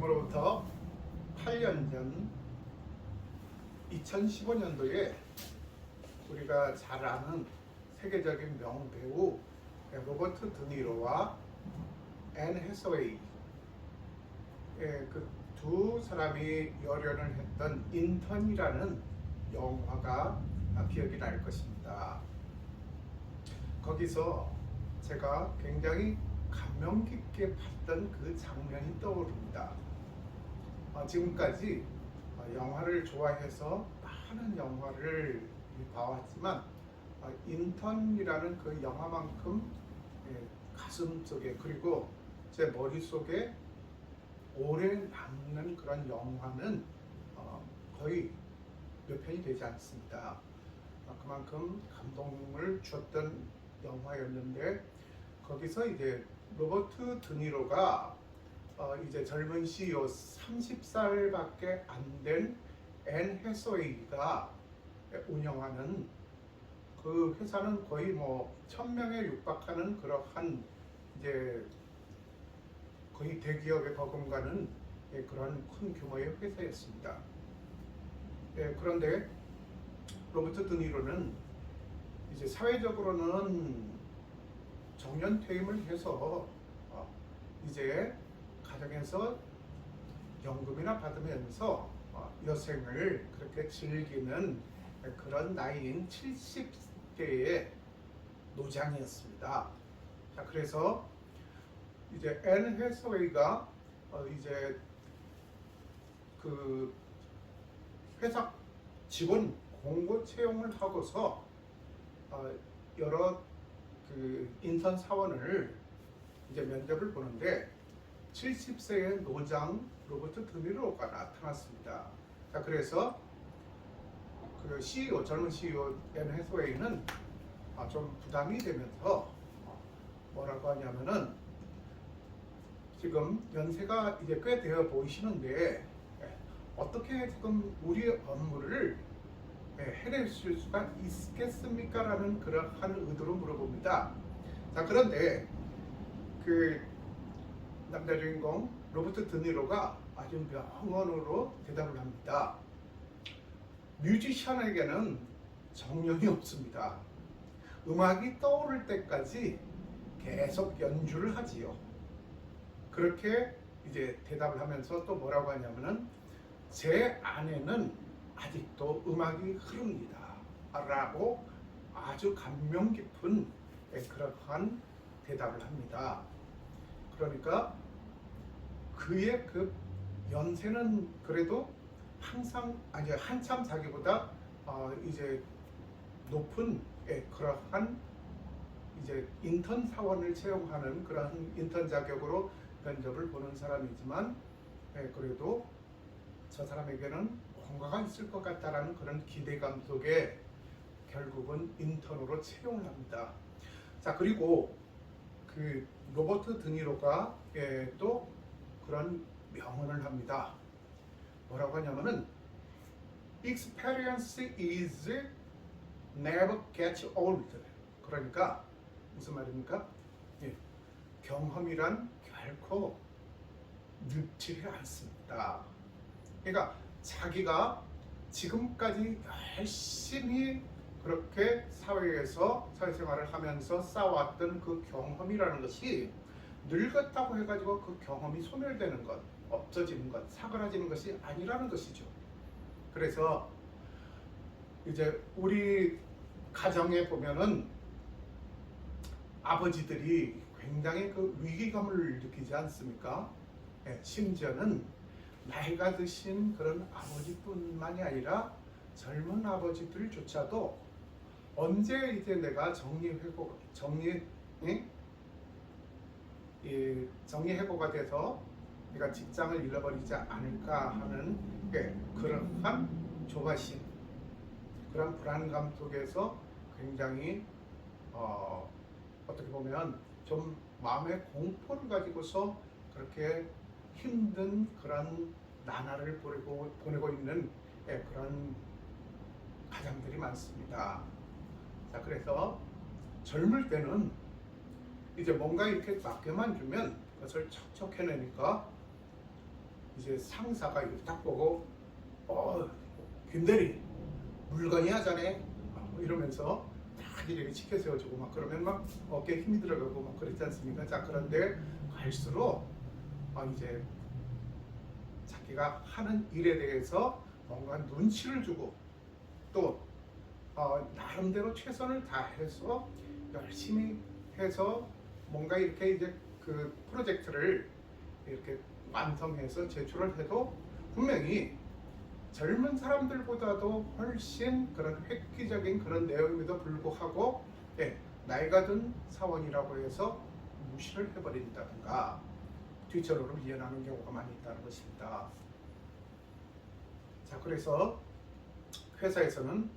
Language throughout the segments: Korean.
지금으로부터 8년 전 2015년도에 우리가 잘 아는 세계적인 명배우 로버트 드니로와 앤 해서웨이 그 두 사람이 열연을 했던 인턴이라는 영화가 기억이 날 것입니다. 거기서 제가 굉장히 감명 깊게 봤던 그 장면이 떠오릅니다. 지금까지 영화를 좋아해서 많은 영화를 봐왔지만 인턴이라는 그 영화만큼 가슴속에 그리고 제 머릿속에 오래 남는 그런 영화는 거의 몇 편이 되지 않습니다. 그만큼 감동을 주었던 영화였는데 거기서 이제 로버트 드니로가 이제 젊은 CEO 30살밖에 안 된 앤 해서웨이가 운영하는 그 회사는 거의 뭐 1000명에 육박하는 그러한 이제 거의 대기업에 버금가는 그런 큰 규모의 회사였습니다. 그런데 로버트 드니로는 이제 사회적으로는 정년 퇴임을 해서 이제 가정에서 연금이나 받으면서 여생을 그렇게 즐기는 그런 나이인 70대의 노장이었습니다. 자, 그래서 이제 앤 해서웨이가 이제 그 회사 직원 공고 채용을 하고서 여러 그 인턴 사원을 이제 면접을 보는데 70세의 노장 로버트 드니로가 나타났습니다. 자, 그래서 그 CEO, 젊은 CEO 앤 해서웨이는 좀 부담이 되면서 뭐라고 하냐면은 지금 연세가 이제 꽤 되어 보이시는데 어떻게 지금 우리 업무를 해내실 수가 있겠습니까? 라는 그러한 의도로 물어봅니다. 자, 그런데 그 남자 주인공 로버트 드니로가 아주 명언으로 대답을 합니다. 뮤지션에게는 정년이 없습니다. 음악이 떠오를 때까지 계속 연주를 하지요. 그렇게 이제 대답을 하면서 또 뭐라고 하냐면은 제 안에는 아직도 음악이 흐릅니다. 라고 아주 감명 깊은 그러한 대답을 합니다. 그러니까 그의 그 연세는 그래도 항상 한참 자기보다 이제 높은 그러한 이제 인턴 사원을 채용하는 그런 인턴 자격으로 면접을 보는 사람이지만 그래도 저 사람에게는 뭔가가 있을 것 같다라는 그런 기대감 속에 결국은 인턴으로 채용을 합니다. 자, 그리고 그 로버트 드니로가 또 그런 명언을 합니다. 뭐라고 하냐면은 Experience is never gets old. 그러니까 무슨 말입니까? 경험이란 결코 늙지를 않습니다. 그러니까 자기가 지금까지 열심히 그렇게 사회에서 사회생활을 하면서 쌓아왔던 그 경험이라는 것이 늙었다고 해가지고 그 경험이 소멸되는 것, 없어지는 것, 사그라지는 것이 아니라는 것이죠. 그래서 이제 우리 가정에 보면은 아버지들이 굉장히 그 위기감을 느끼지 않습니까? 심지어는 나이가 드신 그런 아버지뿐만이 아니라 젊은 아버지들조차도 언제 이제 내가 정리해고가 돼서 내가 직장을 잃어버리지 않을까 하는 그러한 조바심, 그런 불안감 속에서 굉장히 어떻게 보면 좀 마음의 공포를 가지고서 그렇게 힘든 그런 나날을 보내고 있는 그런 가장들이 많습니다. 자, 그래서 젊을 때는 이제 뭔가 이렇게 맡겨만 주면 그것을 척척 해내니까 이제 상사가 이렇게 딱 보고 김대리 물건이 하자네 이러면서 딱 이렇게 치켜 세워주고 막 그러면 막 어깨에 힘이 들어가고 막 그랬지 않습니까? 자, 그런데 갈수록 이제 자기가 하는 일에 대해서 뭔가 눈치를 주고 또 나름대로 최선을 다해서 열심히 해서 뭔가 이렇게 이제 그 프로젝트를 이렇게 완성해서 제출을 해도 분명히 젊은 사람들보다도 훨씬 그런 획기적인 그런 내용임에도 불구하고 나이가 든 사원이라고 해서 무시를 해버린다든가 뒤처리로 미연하는 경우가 많이 있다는 것입니다. 자, 그래서 회사에서는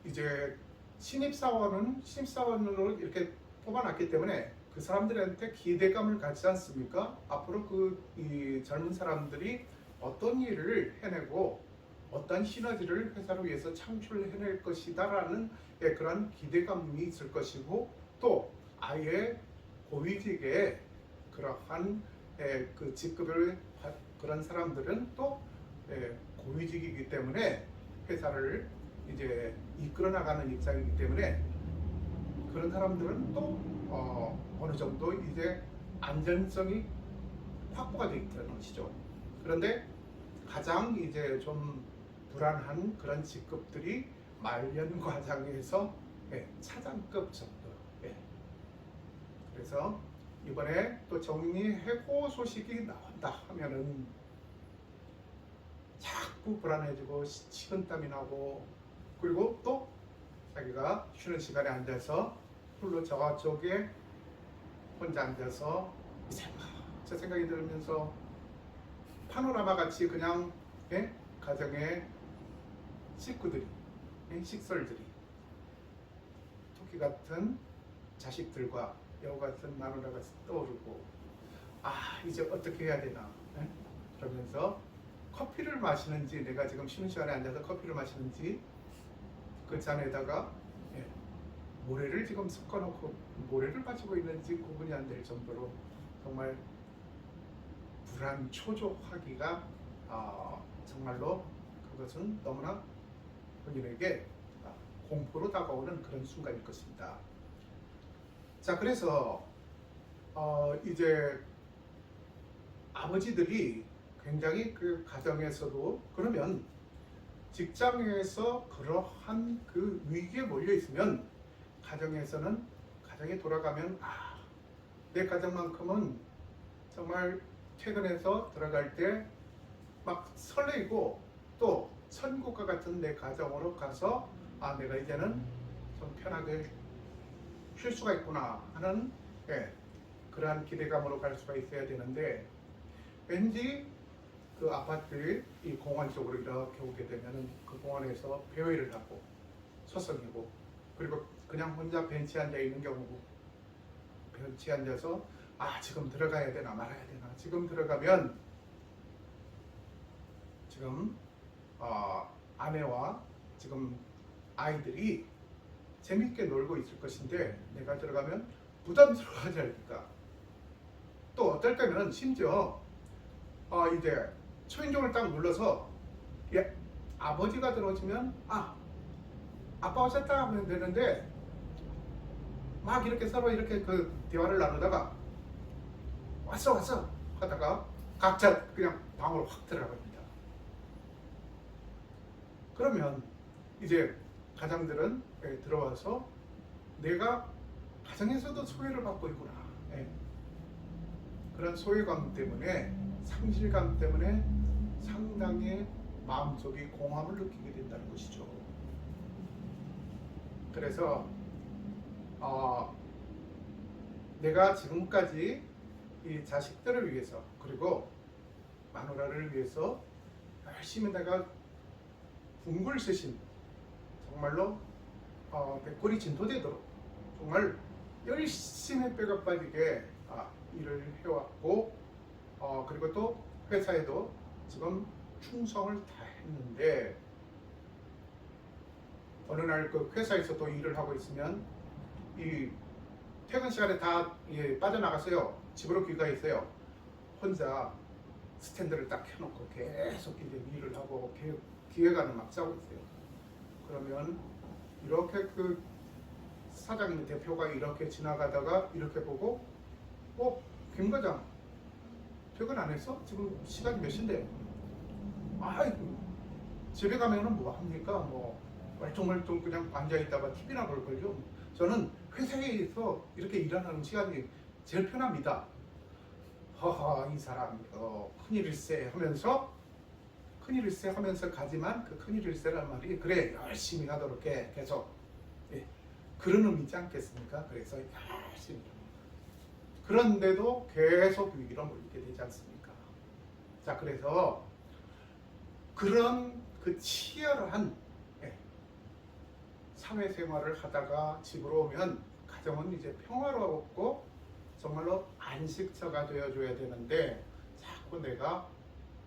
이제 신입사원으로 이렇게 뽑아놨기 때문에 그 사람들한테 기대감을 갖지 않습니까? 앞으로 이 젊은 사람들이 어떤 일을 해내고 어떤 시너지를 회사를 위해서 창출해낼 것이다라는 그런 기대감이 있을 것이고 또 아예 고위직에 그러한 그 직급을 그런 사람들은 또 고위직이기 때문에 회사를 이제 이끌어 나가는 입장이기 때문에 그런 사람들은 또 어느 정도 이제 안전성이 확보가 되어 있다는 것이죠. 그런데 가장 이제 좀 불안한 그런 직급들이 말년 과장에서 차장급 정도. 그래서 이번에 또 정리해고 소식이 나온다 하면은 자꾸 불안해지고 식은땀이 나고 그리고 또 자기가 쉬는 시간에 앉아서 홀로 저쪽에 혼자 앉아서 저 생각이 들면서 파노라마 같이 그냥 가정의 식구들이 식솔들이 토끼 같은 자식들과 여우 같은 마누라가 떠오르고 이제 어떻게 해야 되나 그러면서 커피를 마시는지 내가 지금 쉬는 시간에 앉아서 커피를 마시는지 그 잔에다가 모래를 지금 섞어놓고 모래를 마시고 있는지 구분이 안 될 정도로 정말 불안 초조하기가 정말로 그것은 너무나 본인에게 공포로 다가오는 그런 순간일 것입니다. 자, 그래서 이제 아버지들이 굉장히 그 가정에서도 그러면 직장에서 그러한 그 위기에 몰려 있으면 가정에서는 가정에 돌아가면 내 가정만큼은 정말 퇴근해서 들어갈 때 막 설레이고 또 천국과 같은 내 가정으로 가서 내가 이제는 좀 편하게 쉴 수가 있구나 하는 그러한 기대감으로 갈 수가 있어야 되는데 왠지 그 아파트 이 공원 쪽으로 이렇게 오게 되면은 그 공원에서 배회를 하고 서성이고 그리고 그냥 혼자 벤치에 앉아 있는 경우고 벤치에 앉아서 지금 들어가야 되나 말아야 되나 지금 들어가면 지금 아내와 지금 아이들이 재밌게 놀고 있을 것인데 내가 들어가면 부담스러워하지 않을까. 또 어떨 때는 심지어 이제 초인종을 딱 눌러서 아버지가 들어오시면 아빠 오셨다 하면 되는데 막 이렇게 서로 이렇게 그 대화를 나누다가 왔어 하다가 각자 그냥 방으로 확 들어갑니다. 그러면 이제 가장들은 들어와서 내가 가정에서도 소외를 받고 있구나. 그런 소외감 때문에 상실감 때문에 상당히 마음속에 공허함을 느끼게 된다는 것이죠. 그래서 내가 지금까지 이 자식들을 위해서 그리고 마누라를 위해서 열심히 내가 궁굴스신 정말로 백골이 진토되도록 정말 열심히 뼈가 빠지게 일을 해왔고 그리고 또 회사에도 지금 충성을 다했는데 어느 날 그 회사에서 또 일을 하고 있으면 이 퇴근 시간에 다 빠져나갔어요. 집으로 귀가했어요. 혼자 스탠드를 딱 켜놓고 계속 이제 일을 하고 기획안을 막 짜고 있어요. 그러면 이렇게 그 사장님 대표가 이렇게 지나가다가 이렇게 보고 김 과장 퇴근 안 했어? 지금 시간이 몇 시인데? 아이고 집에 가면은 뭐 합니까? 뭐 멀뚱멀뚱 그냥 앉아있다가 TV나 볼 걸요. 저는 회사에서 이렇게 일하는 시간이 제일 편합니다. 허허 이 사람 큰일일세 하면서 가지만 그 큰일일세란 말이 그래 열심히 하도록 해 계속 그런 의미 있지 않겠습니까? 그래서 열심히 그런데도 계속 위기로 몰리게 되지 않습니까? 자 그래서 그런 그 치열한 사회생활을 하다가 집으로 오면 가정은 이제 평화롭고 정말로 안식처가 되어줘야 되는데 자꾸 내가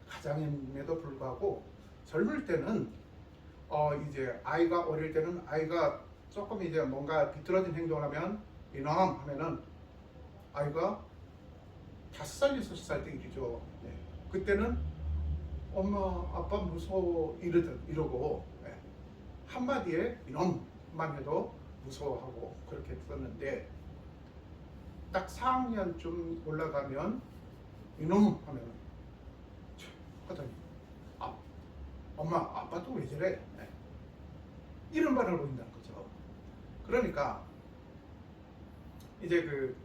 가장임에도 불구하고 젊을 때는 이제 아이가 어릴 때는 아이가 조금 이제 뭔가 비뚤어진 행동을 하면 이놈 하면은 아이가 5살, 6살 때 일이죠. 그때는 엄마, 아빠 무서워 이러고 한마디에 이놈만 해도 무서워하고 그렇게 했었는데 딱 4학년쯤 올라가면 이놈 하면 하더니 엄마, 아빠 또 왜 저래? 이런 반응을 보인다는 거죠. 그러니까 이제 그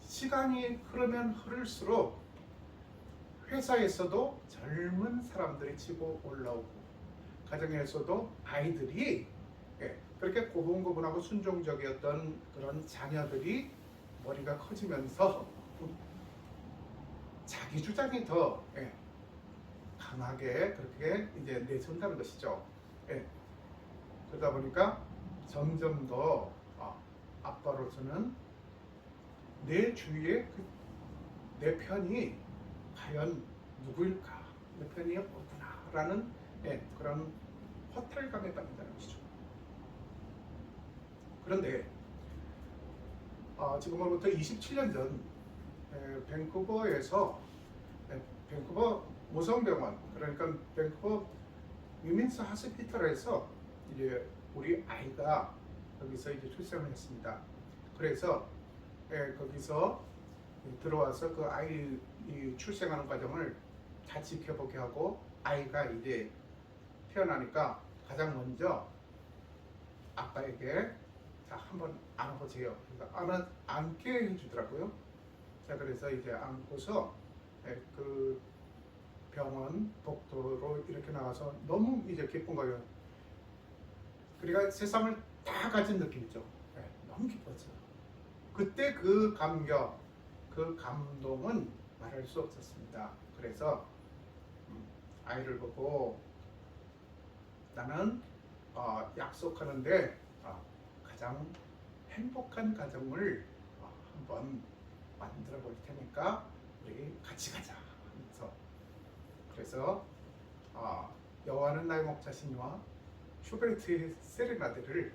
시간이 흐르면 흐를수록 회사에서도 젊은 사람들이 치고 올라오고 가정에서도 아이들이 그렇게 고분고분하고 순종적이었던 그런 자녀들이 머리가 커지면서 자기 주장이 더 강하게 그렇게 이제 내세운다는 것이죠. 그러다 보니까 점점 더 아빠로서는 내 주위에 내 편이 과연 누구일까? 내 편이 없구나라는 그런 허탈감에 빠진다는 것이죠. 그런데 지금으로부터 27년 전 밴쿠버에서 밴쿠버 모성병원 그러니까 밴쿠버 위민스 하스피털에서 이제 우리 아이가 거기서 이제 출생을 했습니다. 그래서 거기서 들어와서 그 아이 출생하는 과정을 다 지켜보게 하고 아이가 이제 태어나니까 가장 먼저 아빠에게 자 한번 안아보세요. 그러니까 안게 해주더라고요. 자 그래서 이제 안고서 그 병원 복도로 이렇게 나가서 너무 이제 기쁜 거예요. 그러니까 세상을 다 가진 느낌이죠. 너무 기뻤어요. 그때 그 감격, 그 감동은 말할 수 없었습니다. 그래서 아이를 보고 나는 약속하는데 가장 행복한 가정을 한번 만들어 볼 테니까 우리 같이 가자 하면서 그래서 여호와는 나의 목자시니와 슈베르트의 세레나데를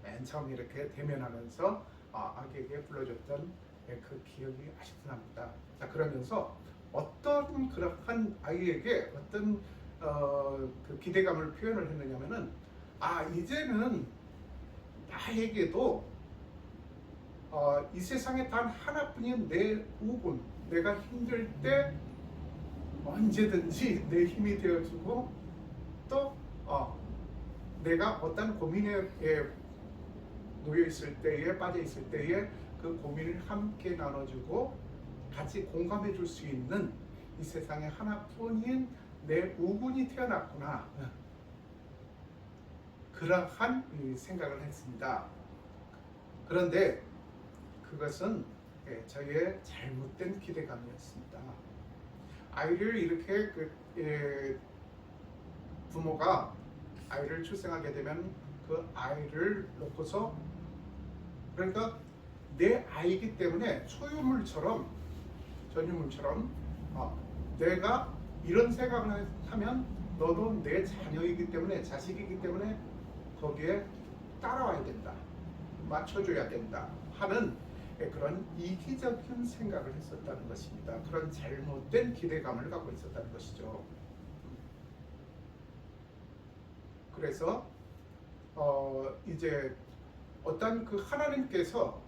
맨 처음 이렇게 대면하면서 아기에게 불러줬던 그 기억이 아직도 납니다. 자 그러면서 어떤 그러한 아이에게 어떤 그 기대감을 표현을 했느냐면은 이제는 나에게도 이 세상에 단 하나뿐인 내 우군 내가 힘들 때 언제든지 내 힘이 되어주고 또 내가 어떤 고민에 놓여 있을 때에 빠져 있을 때에 그 고민을 함께 나눠주고 같이 공감해 줄 수 있는 이 세상에 하나뿐인 내 우군이 태어났구나 그러한 생각을 했습니다. 그런데 그것은 저의 잘못된 기대감이었습니다. 아이를 이렇게 부모가 아이를 출생하게 되면 그 아이를 놓고서 그러니까 내 아이기 때문에 소유물처럼 전유물처럼 내가 이런 생각을 하면 너도 내 자녀이기 때문에 자식이기 때문에 거기에 따라와야 된다 맞춰줘야 된다 하는 그런 이기적인 생각을 했었다는 것입니다. 그런 잘못된 기대감을 갖고 있었다는 것이죠. 그래서 이제 어떤 그 하나님께서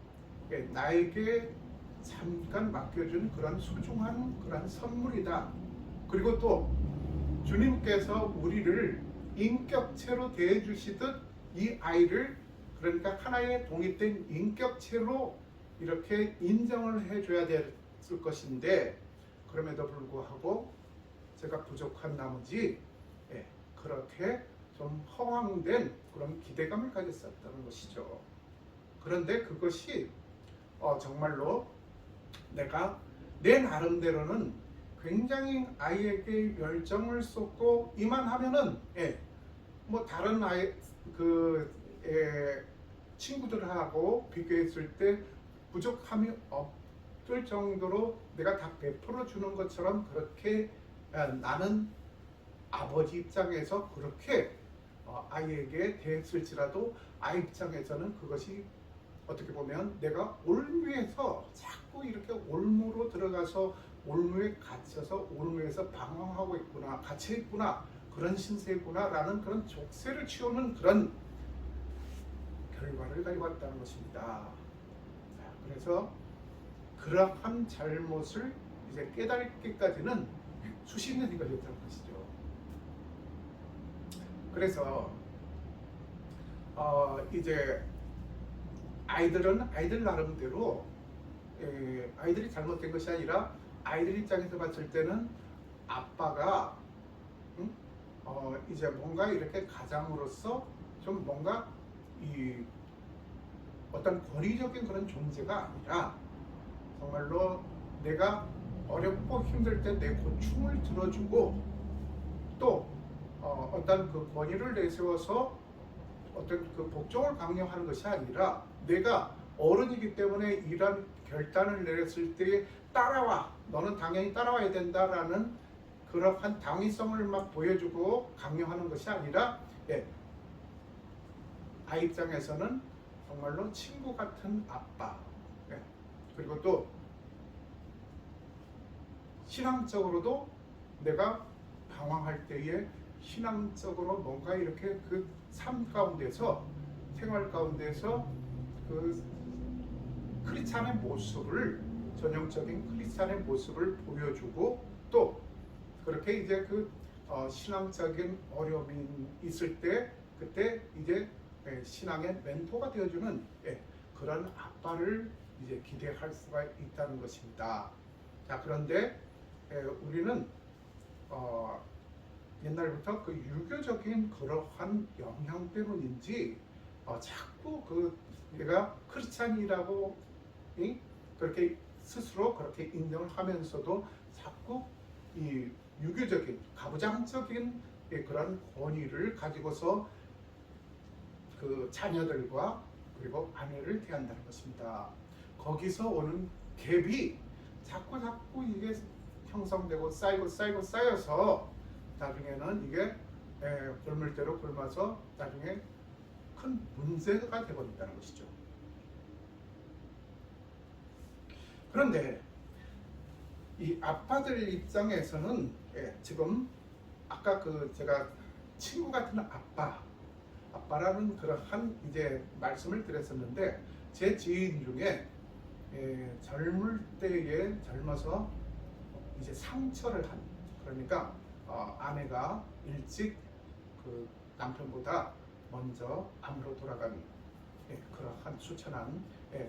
나에게 잠깐 맡겨준 그런 소중한 그런 선물이다. 그리고 또 주님께서 우리를 인격체로 대해주시듯 이 아이를, 그러니까 하나의 독립된 인격체로 이렇게 인정을 해줘야 됐을 것인데, 그럼에도 불구하고 제가 부족한 나머지 그렇게 좀 허황된 그런 기대감을 가졌었다는 것이죠. 그런데 그것이 정말로 내가 내 나름대로는 굉장히 아이에게 열정을 쏟고 이만하면은 뭐 다른 아이 친구들하고 비교했을 때 부족함이 없을 정도로 내가 다 베풀어 주는 것처럼 그렇게 나는 아버지 입장에서 그렇게 아이에게 대했을지라도 아이 입장에서는 그것이 어떻게 보면 내가 올무에서 자꾸 이렇게 올무로 들어가서 올무에 갇혀서 올무에서 방황하고 있구나, 갇혀 있구나, 그런 신세구나 라는 그런 족쇄를 치우는 그런 결과를 가지고 왔다는 것입니다. 그래서 그러한 잘못을 이제 깨닫기까지는 수십 년이 걸렸다는 것이죠. 그래서 이제 아이들은 아이들 나름대로 아이들이 잘못된 것이 아니라 아이들 입장에서 봤을 때는 아빠가 이제 뭔가 이렇게 가장으로서 좀 뭔가 이 어떤 권위적인 그런 존재가 아니라 정말로 내가 어렵고 힘들 때 내 고충을 들어주고 또 어떤 그 권위를 내세워서 어떤 그 복종을 강요하는 것이 아니라 내가 어른이기 때문에 이런 결단을 내렸을 때 따라와, 너는 당연히 따라와야 된다라는 그러한 당위성을 막 보여주고 강요하는 것이 아니라 아이 입장에서는 정말로 친구 같은 아빠, 그리고 또 신앙적으로도 내가 방황할 때에 신앙적으로 뭔가 이렇게 그 삶 가운데서 생활 가운데서 그 크리스찬의 모습을, 전형적인 크리스찬의 모습을 보여주고 또 그렇게 이제 그 신앙적인 어려움이 있을 때 그때 이제 신앙의 멘토가 되어주는 그런 아빠를 이제 기대할 수가 있다는 것입니다. 자, 그런데 우리는 옛날부터 그 유교적인 그러한 영향 때문인지 자꾸 그 내가 크리스찬이라고 그렇게 스스로 그렇게 인정을 하면서도 자꾸 이 유교적인 가부장적인 그런 권위를 가지고서 그 자녀들과 그리고 아내를 대한다는 것입니다. 거기서 오는 갭이 자꾸 이게 형성되고 쌓여서 나중에는 이게 굶을 대로 굶어서 나중에 큰 문제가 되어버린다는 것이죠. 그런데 이 아빠들 입장에서는 지금 아까 그 제가 친구 같은 아빠라는 그러한 이제 말씀을 드렸었는데 제 지인 중에 젊을 때에 젊어서 이제 상처를 한, 그러니까 아내가 일찍 그 남편보다 먼저 암으로 돌아간 그러한 수천한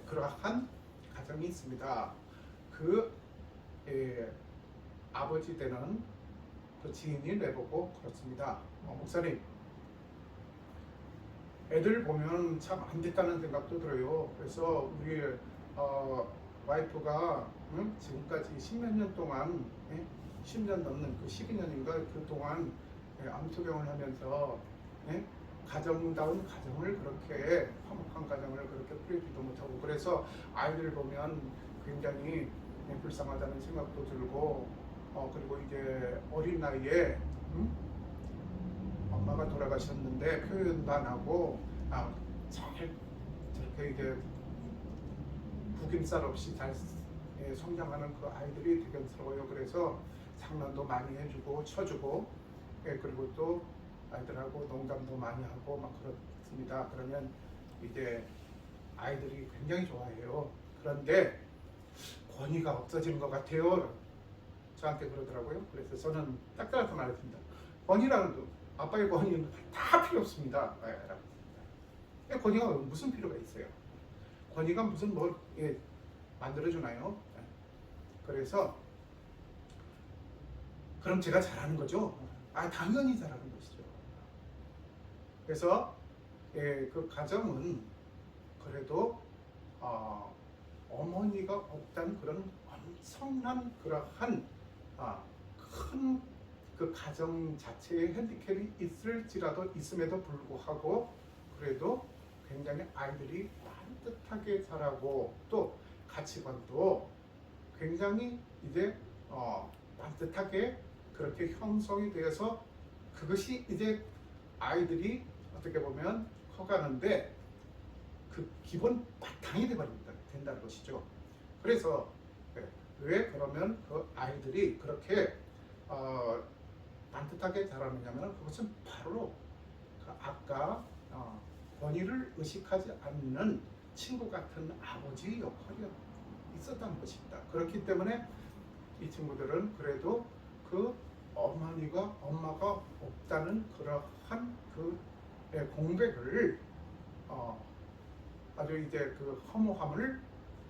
그러한 가정이 있습니다. 그 아버지 되는 그 지인이 내보고 그렇습니다. 목사님, 애들 보면 참 안 됐다는 생각도 들어요. 그래서 우리 와이프가 지금까지 10몇 년 동안 10년 넘는 그 12년인가 그 동안 암투병을 하면서 가정다운 가정을 그렇게 화목한 가정을 그렇게 꾸려주지도 못하고 그래서 아이들을 보면 굉장히 불쌍하다는 생각도 들고 그리고 이제 어린 나이에 엄마가 돌아가셨는데 표현도 안 하고 잘 저렇게 이제 살림살 없이 잘 성장하는 그 아이들이 대견스러워요. 그래서 장난도 많이 해주고 쳐주고 그리고 또 아이들하고 농담도 많이 하고 막 그렇습니다. 그러면 이제 아이들이 굉장히 좋아해요. 그런데 권위가 없어지는 것 같아요. 저한테 그러더라고요. 그래서 저는 딱 잘라서 말했습니다. 권위라는 거, 아빠의 권위는 다 필요 없습니다. 권위가 무슨 필요가 있어요? 권위가 무슨 뭘 만들어주나요? 그래서 그럼 제가 잘하는 거죠? 당연히 잘하는 것이죠. 그래서 그 가정은 그래도 어머니가 없다는 그런 엄청난 그러한 큰 그 가정 자체의 핸디캡이 있음에도 불구하고 그래도 굉장히 아이들이 반듯하게 자라고 또 가치관도 굉장히 이제 반듯하게 그렇게 형성이 되어서 그것이 이제 아이들이 어떻게 보면 커가는데 그 기본 바탕이 된다는 것이죠. 그래서 왜 그러면 그 아이들이 그렇게 반듯하게 자라느냐면 그것은 바로 그 아까 권위를 의식하지 않는 친구 같은 아버지의 역할이 있었다는 것입니다. 그렇기 때문에 이 친구들은 그래도 그 엄마가 없다는 그러한 그 공백을 아주 이제 그 허무함을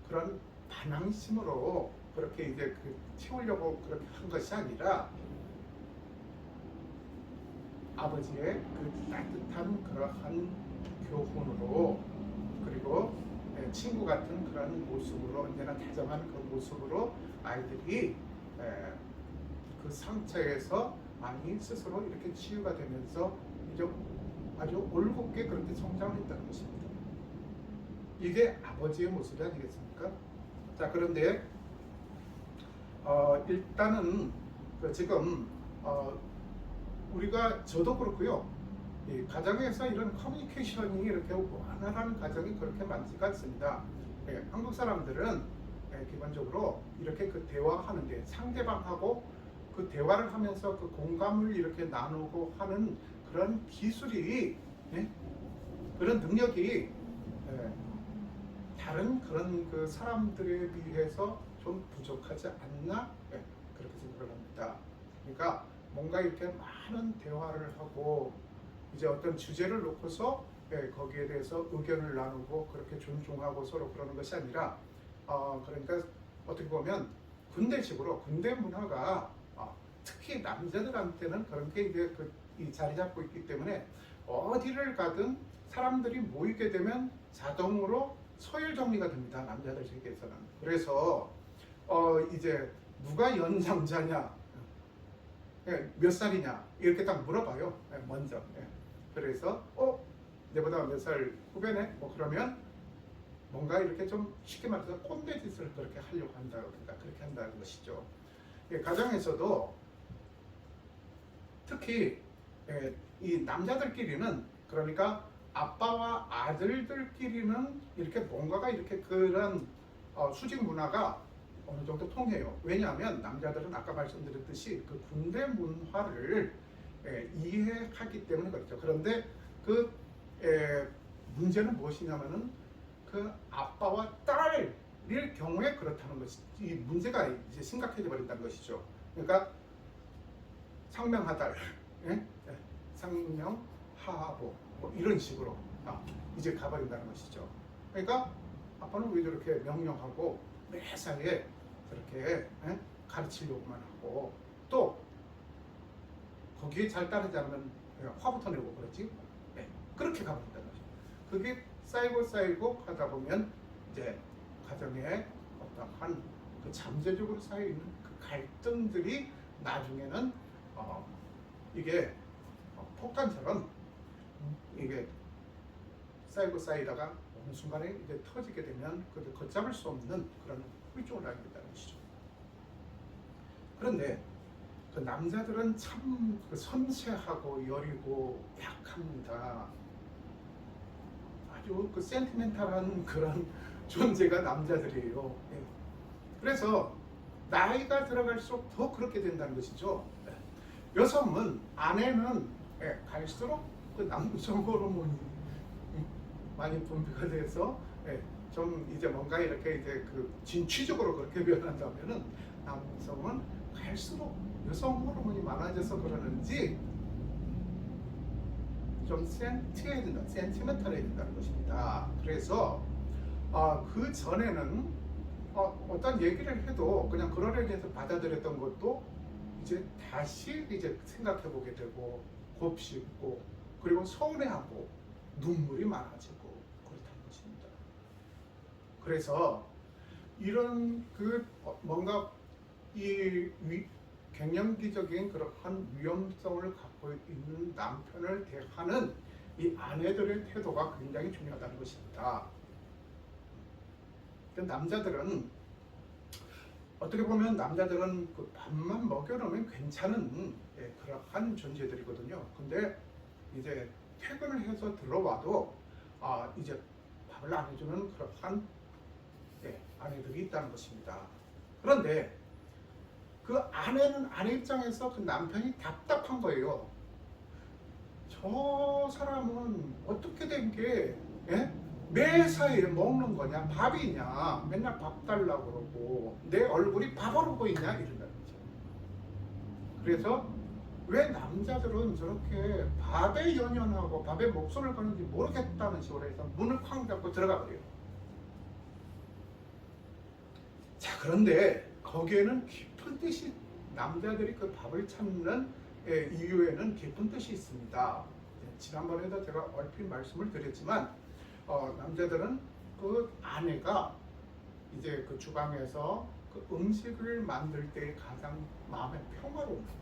그런 반항심으로 그렇게 이제 채우려고 그렇게 한 것이 아니라 아버지의 그 따뜻한 그러한 교훈으로 그리고 친구 같은 그런 모습으로 언제나 다정한 그 모습으로 아이들이 그 상처에서 많이 스스로 이렇게 치유가 되면서 이제 아주 올곧게 그렇게 성장을 했다는 것입니다. 이게 아버지의 모습이 아니겠습니까? 자, 그런데 일단은 지금 우리가 저도 그렇고요. 이 가정에서 이런 커뮤니케이션이 이렇게 원활한 가정이 그렇게 많지가 않습니다. 한국 사람들은 기본적으로 이렇게 그 대화하는데 상대방하고 그 대화를 하면서 그 공감을 이렇게 나누고 하는 그런 기술이 그런 능력이 다른 그런 그 사람들에 비해서 좀 부족하지 않나 그렇게 생각을 합니다. 그러니까 뭔가 이렇게 많은 대화를 하고 이제 어떤 주제를 놓고서 거기에 대해서 의견을 나누고 그렇게 존중하고 서로 그러는 것이 아니라 그러니까 어떻게 보면 군대식으로 군대 문화가 특히 남자들한테는 그런 게 이제 이 자리 잡고 있기 때문에 어디를 가든 사람들이 모이게 되면 자동으로 서열 정리가 됩니다. 남자들 세계에서는. 그래서 이제 누가 연장자냐, 몇 살이냐 이렇게 딱 물어봐요. 먼저. 그래서 내보다 몇 살 후배네? 뭐 그러면 뭔가 이렇게 좀 쉽게 말해서 꼰대 짓을 그렇게 하려고 한다든가 그렇게 한다는 것이죠. 가정에서도 특히 이 남자들끼리는 그러니까 아빠와 아들들끼리는 이렇게 뭔가가 이렇게 그런 수직 문화가 어느 정도 통해요. 왜냐하면 남자들은 아까 말씀드렸듯이 그 군대 문화를 이해하기 때문에 그렇죠. 그런데 그 문제는 무엇이냐면은 그 아빠와 딸일 경우에 그렇다는 것이 이 문제가 이제 심각해져 버린다는 것이죠. 그러니까 상명하달, 상명하하보 뭐 이런 식으로 이제 가버린다는 것이죠. 그러니까 아빠는 왜 저렇게 명령하고 매사에 그렇게 가르치려고만 하고 또 거기에 잘 따르지 않으면 화부터 내고 그러지. 그렇게 가버린다는 거죠. 그게 쌓이고 하다 보면 이제 가정에 어떠한 그 잠재적으로 쌓여 있는 그 갈등들이 나중에는 이게 폭탄처럼 이게 쌓이다가 어느 순간에 이제 터지게 되면 그걸 걷잡을 수 없는 그런 후유증을 알게 된다는 것이죠. 그런데 그 남자들은 참 그 섬세하고 여리고 약합니다. 아주 그 센티멘탈한 그런 존재가 남자들이에요. 예. 그래서 나이가 들어갈수록 더 그렇게 된다는 것이죠. 예. 여성은 아내는 예, 갈수록 그 남성 호르몬이 많이 분비가 돼서 예, 좀 이제 뭔가 이렇게 이제 그 진취적으로 그렇게 변한다면은 남성은 갈수록 여성 호르몬이 많아져서 그러는지 좀 센티멘탈해진다는 것입니다. 그래서 그 전에는 어떤 얘기를 해도 그냥 그러려니 해서 받아들였던 것도 이제 다시 이제 생각해 보게 되고 곱씹고 그리고 서운해하고 눈물이 많아지고 그렇다는 것입니다. 그래서 이런 그 뭔가 이 갱년기적인 그러한 위험성을 갖고 있는 남편을 대하는 이 아내들의 태도가 굉장히 중요하다는 것입니다. 남자들은 어떻게 보면 남자들은 그 밥만 먹여놓으면 괜찮은 그러한 존재들이거든요. 근데 이제 퇴근을 해서 들어와도 이제 밥을 안 해주는 그러한 아내들이 있다는 것입니다. 그런데 그 아내는 아내 입장에서 그 남편이 답답한 거예요. 저 사람은 어떻게 된 게 매사에 먹는 거냐, 밥이냐, 맨날 밥 달라고 그러고 내 얼굴이 밥으로 보이냐 이런다는 거죠. 그래서 왜 남자들은 저렇게 밥에 연연하고 밥에 목숨을 거는지 모르겠다는 식으로 해서 문을 쾅 닫고 들어가 버려요. 자, 그런데 거기에는 깊은 뜻이, 남자들이 그 밥을 찾는 이유에는 깊은 뜻이 있습니다. 지난번에도 제가 얼핏 말씀을 드렸지만 남자들은 그 아내가 이제 그 주방에서 그 음식을 만들 때 가장 마음에 평화로운 거예요.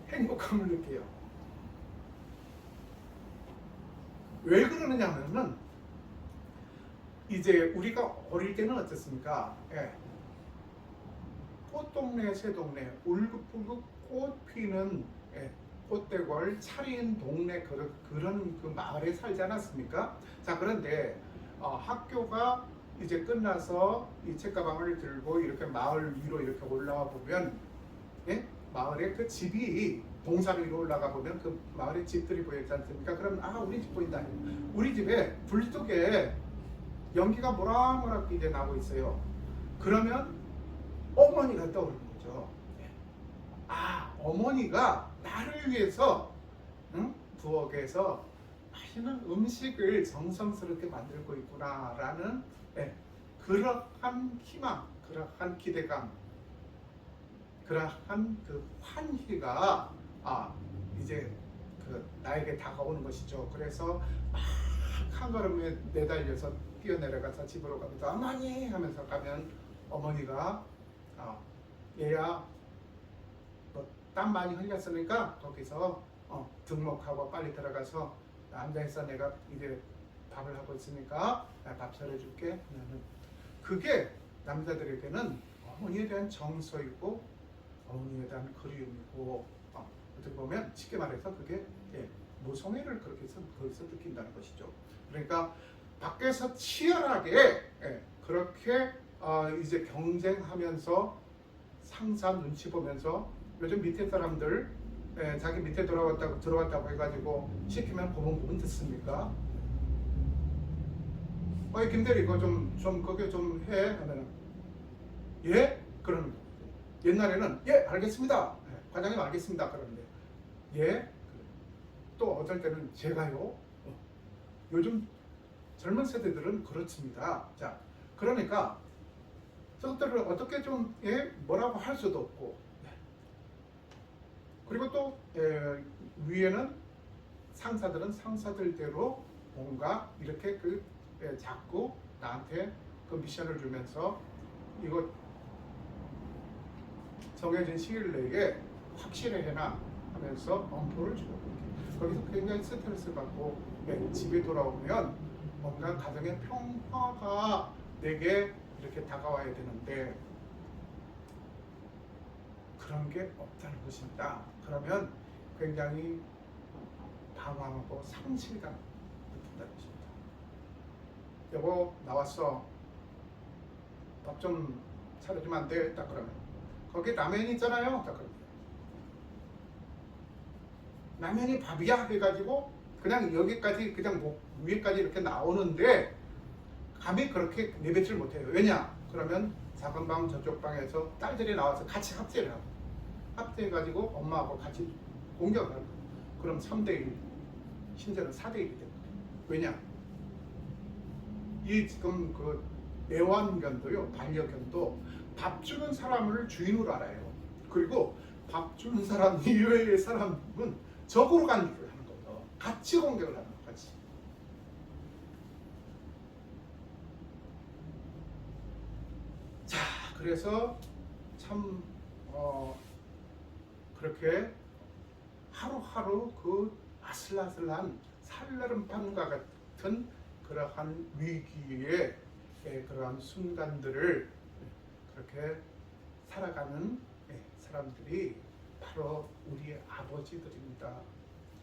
행복함을 느껴요. 왜 그러느냐 하면은 이제 우리가 어릴 때는 어땠습니까? 꽃동네 새동네 울긋불긋 꽃 피는 꽃대궐 차린 동네 그런 그 마을에 살지 않았습니까? 자, 그런데 학교가 이제 끝나서 이 책가방을 들고 이렇게 마을 위로 이렇게 올라와 보면 마을에 그 집이 동산 위로 올라가 보면 그 마을의 집들이 보이지 않습니까? 그럼 우리 집 보인다. 우리 집에 불 속에 연기가 모락모락 이제 나고 있어요. 그러면 어머니가 떠오르는 거죠. 어머니가 나를 위해서 부엌에서 맛있는 음식을 정성스럽게 만들고 있구나라는 그러한 희망, 그러한 기대감, 그러한 그 환희가 이제 그 나에게 다가오는 것이죠. 그래서 막 한 걸음에 내달려서 뛰어내려가서 집으로 가면서 어머니 하면서 가면 어머니가 얘야 땀 많이 흘렸으니까 거기서 등목하고 빨리 들어가서 앉아있어. 내가 이제 밥을 하고 있으니까 밥 차려줄게. 그게 남자들에게는 어머니에 대한 정서이고 어머니에 대한 그리움이고 어떻게 보면 쉽게 말해서 그게 모성애를 그렇게 거기서 느낀다는 것이죠. 그러니까 밖에서 치열하게 그렇게 이제 경쟁하면서 상사 눈치 보면서 요즘 밑에 사람들 자기 밑에 들어왔다고 해가지고 시키면 고문고문 듣습니까? 김대리 이거 좀 그게 좀 해 하면은 예? 그러는 거예요. 옛날에는 예 알겠습니다. 과장님 알겠습니다. 그러는데 예? 또 어떨 때는 제가요? 요즘 젊은 세대들은 그렇습니다. 자, 그러니까 저것들을 어떻게 좀 뭐라고 할 수도 없고 그리고 또 위에는 상사들은 상사들대로 뭔가 이렇게 자꾸 나한테 그 미션을 주면서 이거 정해진 시일 내에 확실히 해놔 하면서 엄포를 주고 거기서 굉장히 스트레스 받고 집에 돌아오면 뭔가 가정의 평화가 내게 이렇게 다가와야 되는데 그런 게 없다는 것입니다. 그러면 굉장히 방황하고 상실감 느낀다는 것입니다. 여보 나왔어. 밥 좀 차려주면 안 돼? 딱 그러면 거기 라면이 있잖아요. 딱 그러면 라면이 밥이야 해가지고 그냥 여기까지 그냥 목 위에까지 이렇게 나오는데 감히 그렇게 내뱉질 못해요. 왜냐? 그러면 작은 방 저쪽 방에서 딸들이 나와서 같이 합체를 하고 합체해가지고 엄마하고 같이 공격을 하고 그럼 3대1 심지어는 4대1이 됩니다. 왜냐? 이 지금 그 애완견도요, 반려견도 밥 주는 사람을 주인으로 알아요. 그리고 밥 주는 사람 이외의 사람은 적으로 간주를 하는 거예요. 같이 공격을 하는 거예요. 같이. 자, 그래서 참 그렇게 하루하루 그 아슬아슬한 살얼음판과 같은 그러한 위기의 그러한 순간들을 그렇게 살아가는 사람들이 바로 우리의 아버지들입니다.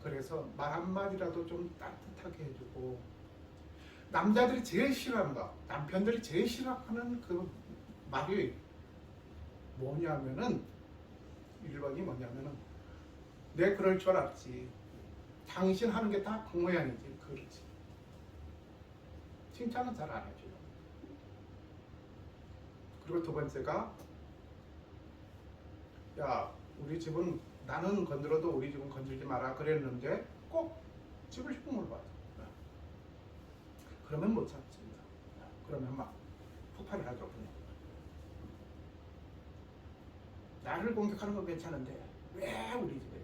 그래서 말 한마디라도 좀 따뜻하게 해주고 남자들이 제일 싫어하는 거, 남편들이 제일 싫어하는 그 말이 뭐냐면은 1번이 뭐냐면은 내 그럴 줄 알았지. 당신 하는 게 다 그 모양이지. 그렇지. 칭찬은 잘 안 해줘요. 그리고 두 번째가 야 우리 집은 나는 건드려도 우리 집은 건들지 마라 그랬는데 꼭 집을 흉을 봐요. 그러면 못 참습니다. 그러면 막 폭발을 하더군요. 나를 공격하는 건 괜찮은데 왜 우리 집에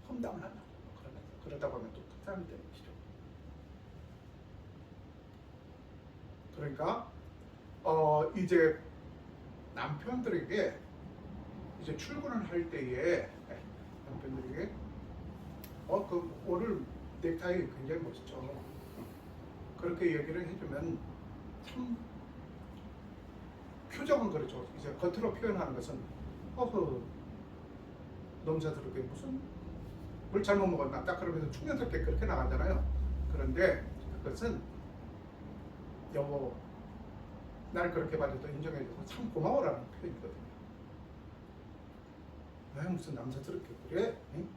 험담을 하냐고 그러면서 그러다 보면 또 큰 사람이 되는 것이죠. 그러니까 이제 남편들에게 이제 출근을 할 때에 남편들에게 그 오늘 넥타이 굉장히 멋있죠. 그렇게 얘기를 해주면 참 표정은 그렇죠. 이제 겉으로 표현하는 것은 넘사스럽게 무슨 뭘 잘못 먹었나 딱 그러면서 충격스럽게 그렇게 나가잖아요. 그런데 그것은 여보 날 그렇게 봐줘서 인정해줘서 참 고마워라는 표현이거든요. 왜 무슨 남사스럽게 그래? 응?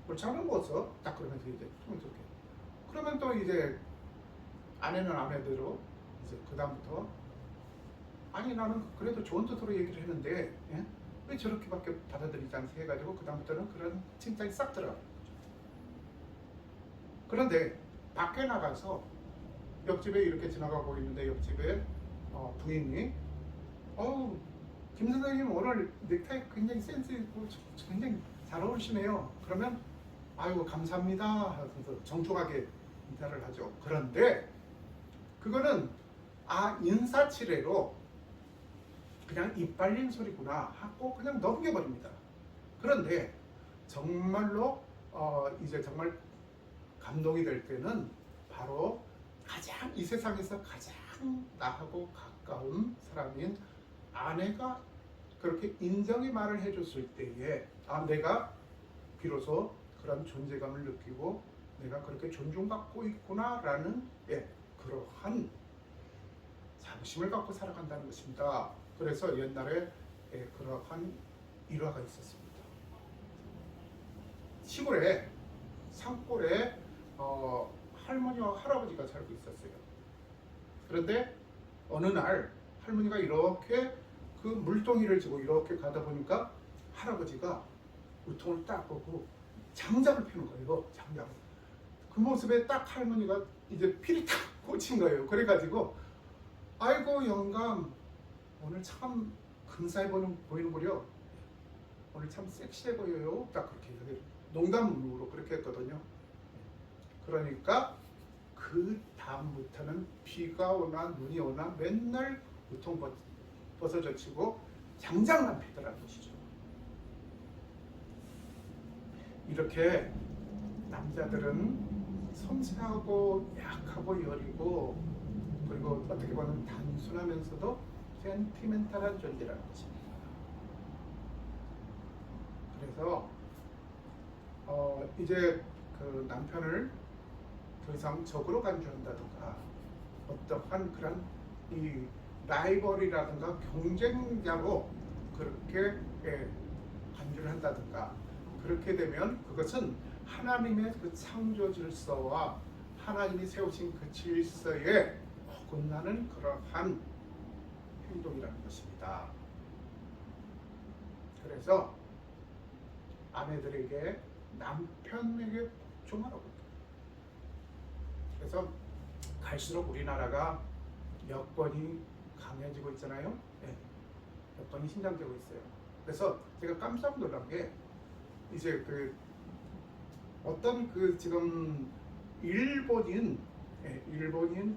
뭘 잘못 먹었어? 딱 그러면서 이제 충격스럽게 그러면 또 이제 아내는 아내대로 이제 그 다음부터 아니 나는 그래도 좋은 뜻으로 얘기를 했는데 예? 왜 저렇게밖에 받아들이지 않지 해가지고 그 다음부터는 그런 칭찬이 싹 들어가요. 그런데 밖에 나가서 옆집에 이렇게 지나가고 있는데 옆집에 부인이 김 선생님 오늘 넥타이 굉장히 센스 있고 굉장히 잘 어울리시네요. 그러면 아이고 감사합니다 하면서 정중하게 인사를 하죠. 그런데 그거는 인사치레로 그냥 입 발린 소리구나 하고 그냥 넘겨버립니다. 그런데 정말로 이제 정말 감동이 될 때는 바로 가장 이 세상에서 가장 나하고 가까운 사람인 아내가 그렇게 인정의 말을 해줬을 때에 내가 비로소 그런 존재감을 느끼고 내가 그렇게 존중받고 있구나라는 그러한 자부심을 갖고 살아간다는 것입니다. 그래서 옛날에 그러한 일화가 있었습니다. 시골에 산골에 할머니와 할아버지가 살고 있었어요. 그런데 어느 날 할머니가 이렇게 그 물동이를 지고 이렇게 가다 보니까 할아버지가 우통을 딱 보고 장작을 피는 거예요. 장작. 그 모습에 딱 할머니가 이제 필이 탁 꽂힌 거예요. 그래가지고 아이고 영감 오늘 참 근사해 보이는구려. 오늘 참 섹시해 보여요. 딱 그렇게 농담으로 그렇게 했거든요. 그러니까 그 다음부터는 비가 오나 눈이 오나 맨날 우통 벗어젖히고 장작만 피더라는 것이죠. 이렇게 남자들은 섬세하고 약하고 여리고 그리고 어떻게 보면 단순하면서도 센티멘탈한 존재라는 것입니다. 그래서 이제 그 남편을 더 이상 적으로 간주한다든가 어떠한 그런 이 라이벌이라든가 경쟁자로 그렇게 간주를 한다든가 그렇게 되면 그것은 하나님의 그 창조 질서와 하나님이 세우신 그 질서에 어긋나는 그러한 행동이라는 것입니다. 그래서 아내들에게 남편에게 복종하라고. 그래서 갈수록 우리나라가 여권이 강해지고 있잖아요. 네. 여건이 신장되고 있어요. 그래서 제가 깜짝 놀란 게 이제 그 어떤 그 지금 일본인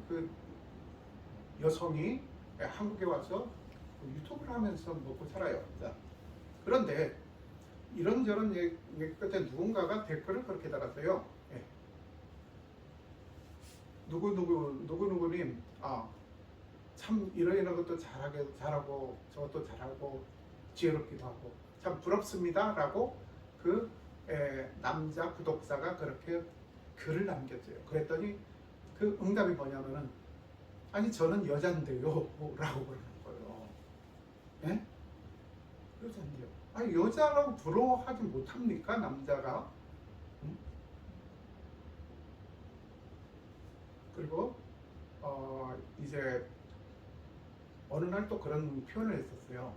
그 여성이 한국에 와서 유튜브를 하면서 먹고 살아요. 자, 그런데 이런저런 얘기 끝에 누군가가 댓글을 그렇게 달았어요. 예. 누구누구님, 참 이런 것도 잘하고 저것도 잘하고 지혜롭기도 하고 참 부럽습니다 라고 그 남자 구독자가 그렇게 글을 남겼어요. 그랬더니 그 응답이 뭐냐면은 아니 저는 여잔데요 라고 그러는 거예요. 예? 여잔데요. 아니 여자라고 부러워하지 못합니까 남자가? 응? 그리고 이제 어느 날 또 그런 표현을 했었어요.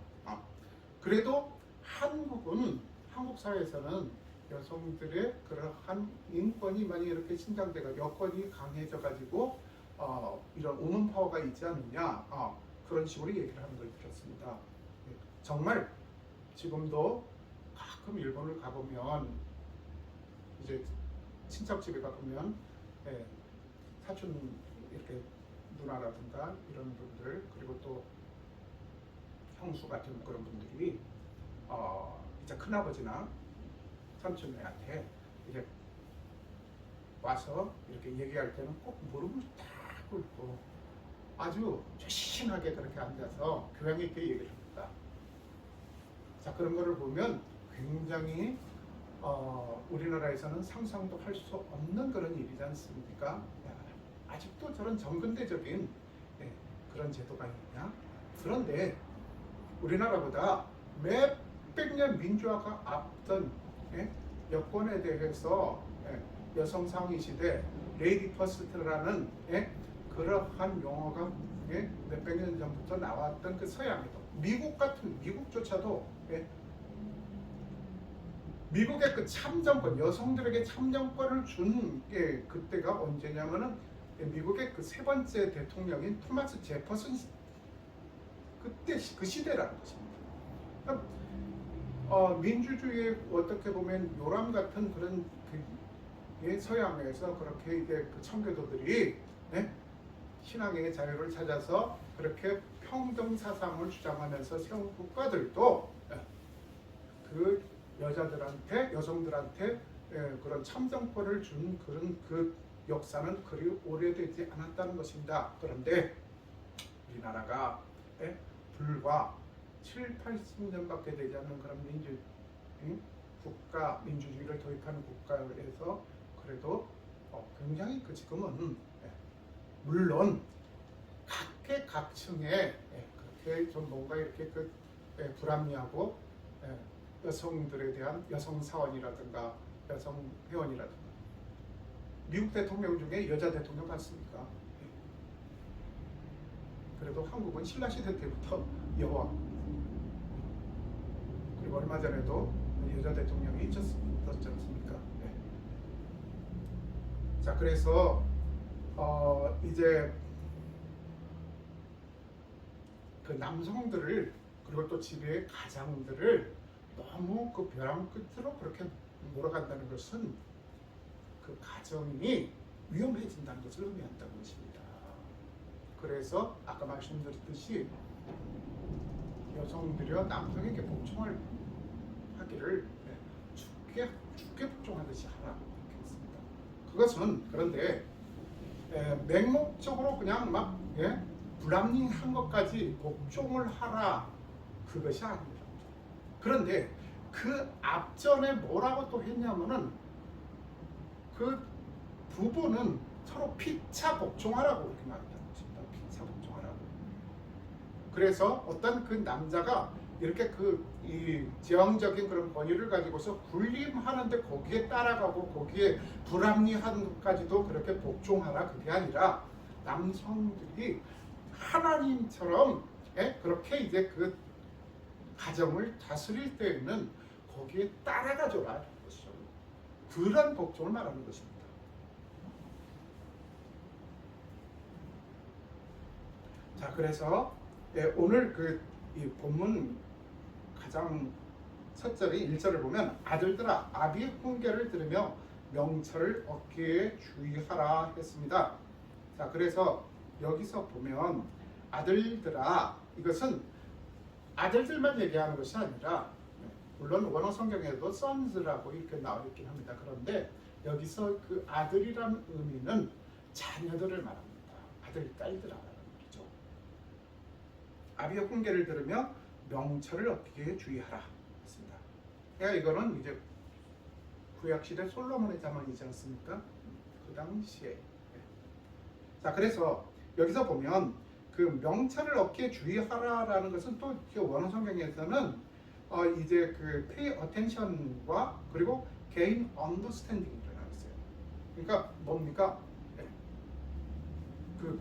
그래도 한국 사회에서는 여성들의 그러한 인권이 많이 이렇게 신장돼가 여건이 강해져가지고 이런 우먼 파워가 있지 않느냐 그런 식으로 얘기를 하는 걸 들었습니다. 정말 지금도 가끔 일본을 가보면 이제 친척집에 가보면 사촌 이렇게 누나라든가 이런 분들 그리고 또 형수 같은 그런 분들이 이제 큰아버지나 삼촌네한테 이제 와서 이렇게 얘기할 때는 꼭 무릎을 딱 꿇고 아주 조신하게 그렇게 앉아서 교양 있게 얘기를 합니다. 자, 그런 거를 보면 굉장히 우리나라에서는 상상도 할 수 없는 그런 일이지 않습니까? 아직도 저런 정근대적인 그런 제도가 있냐? 그런데 우리나라보다 몇백 년 민주화가 앞선 여권에 대해서 여성 상위 시대 레이디 퍼스트라는 그러한 용어가 몇백 년 전부터 나왔던 그 서양에도 미국조차도 미국의 그 참정권 여성들에게 참정권을 준 게 그때가 언제냐면은 미국의 그 세 번째 대통령인 토마스 제퍼슨 그때 그 시대라는 것입니다. 민주주의의 어떻게 보면 요람 같은 그런 서양에서 그렇게 이제 그 청교도들이 신앙의 자유를 찾아서 그렇게 평등 사상을 주장하면서 세운 국가들도 그 여성들한테 그런 참정권을 준 그런 그 역사는 그리 오래되지 않았다는 것입니다. 그런데 우리나라가 불과 7, 80년밖에 되지 않는 그런 민주주의를 도입하는 국가에서 그래도 굉장히 그 지금은 물론 각계각층에 그렇게 좀 뭔가 이렇게 불합리하고 여성들에 대한 여성 사원이라든가 여성 회원이라든가 미국 대통령 중에 여자 대통령 많습니까? 그래도 한국은 신라시대 때부터 여왕 그리고 얼마 전에도 여자 대통령이 있었지 않습니까? 자, 그래서 이제 그 남성들을 그리고 또 집의 가장들을 너무 그 벼랑 끝으로 그렇게 몰아간다는 것은 그 가정이 위험해진다는 것을 의미한다는 것입니다. 그래서 아까 말씀드렸듯이 여성들이여 남성에게 복종을 하기를 죽게 복종하듯이 하라고 이렇게 했습니다. 그것은 그런데 맹목적으로 그냥 막 불합리한 것까지 복종을 하라 그것이 아닙니다. 그런데 그 앞전에 뭐라고 또 했냐면은 그 부부는 서로 피차 복종하라고 이렇게 말했다는 거죠. 그래서 어떤 그 남자가 이렇게 이 제왕적인 그런 권위를 가지고서 군림하는데 거기에 따라가고 거기에 불합리한 것까지도 그렇게 복종하라, 그게 아니라 남성들이 하나님처럼 그렇게 이제 그 가정을 다스릴 때에는 거기에 따라가줘라 하는 것이죠. 그런 복종을 말하는 것입니다. 자, 그래서 오늘 이 본문 가장 첫 절이 1절을 보면 아들들아 아비의 훈계를 들으며 명철을 얻기에 주의하라 했습니다. 자, 그래서 여기서 보면 아들들아, 이것은 아들들만 얘기하는 것이 아니라, 물론 원어 성경에도 sons라고 이렇게 나와 있긴 합니다. 그런데 여기서 그 아들이라는 의미는 자녀들을 말합니다. 아들, 딸들아. 아비의 훈계를 들으며 명철을 얻기에 주의하라 했습니다. 그러니까 이거는 이제 구약시대 솔로몬의 자문이지 않습니까? 그 당시에. 자, 그래서 여기서 보면 그 명철을 얻기에 주의하라라는 것은 또 원어 성경에서는 이제 그 pay attention과 그리고 gain understanding이라고 나와 있어요. 그러니까 뭡니까? 그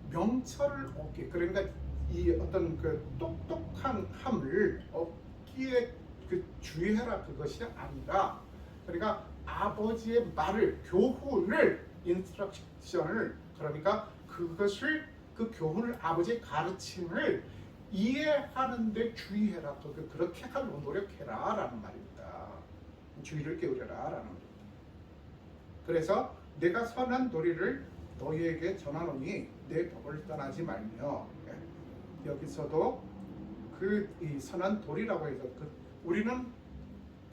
명철을 얻기, 그러니까 이 어떤 그 똑똑한 함을 얻기에 그 주의해라, 그것이 아니라, 그러니까 아버지의 말을, 교훈을, 인스트럭션을, 그러니까 그것을, 그 교훈을, 아버지의 가르침을 이해하는데 주의해라, 그렇게 하려고 노력해라 라는 말입니다. 주의를 기울여라 라는 말입니다. 그래서 내가 선한 도리를 너희에게 전하노니 내 법을 떠나지 말며, 여기서도 이 선한 도리라고 해서 우리는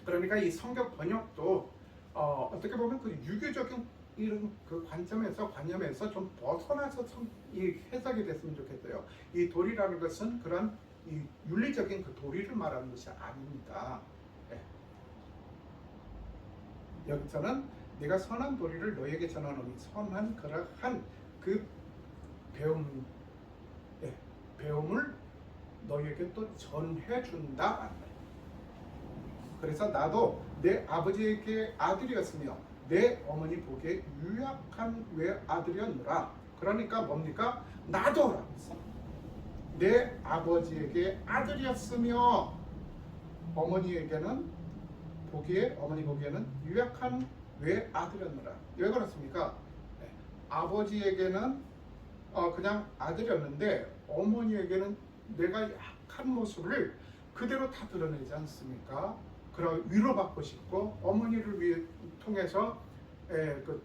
그러니까 이 성경 번역도 어떻게 보면 그 유교적인 이런 그 관념에서 좀 벗어나서 이 해석이 됐으면 좋겠어요. 이 도리라는 것은 그런 이 윤리적인 그 도리를 말하는 것이 아닙니다. 여기서는 내가 선한 도리를 너에게 전하노니, 선한 그러한 그 배움을 너희에게 또 전해준다. 그래서 나도 내 아버지에게 아들이었으며 내 어머니 보기에 유약한 외아들이었노라. 그러니까 뭡니까? 나도 내 아버지에게 아들이었으며 어머니 보기에는 유약한 외아들이었노라. 왜 그렇습니까? 아버지에게는 그냥 아들이었는데 어머니에게는 내가 약한 모습을 그대로 다 드러내지 않습니까? 그런 위로받고 싶고 어머니를 통해서 그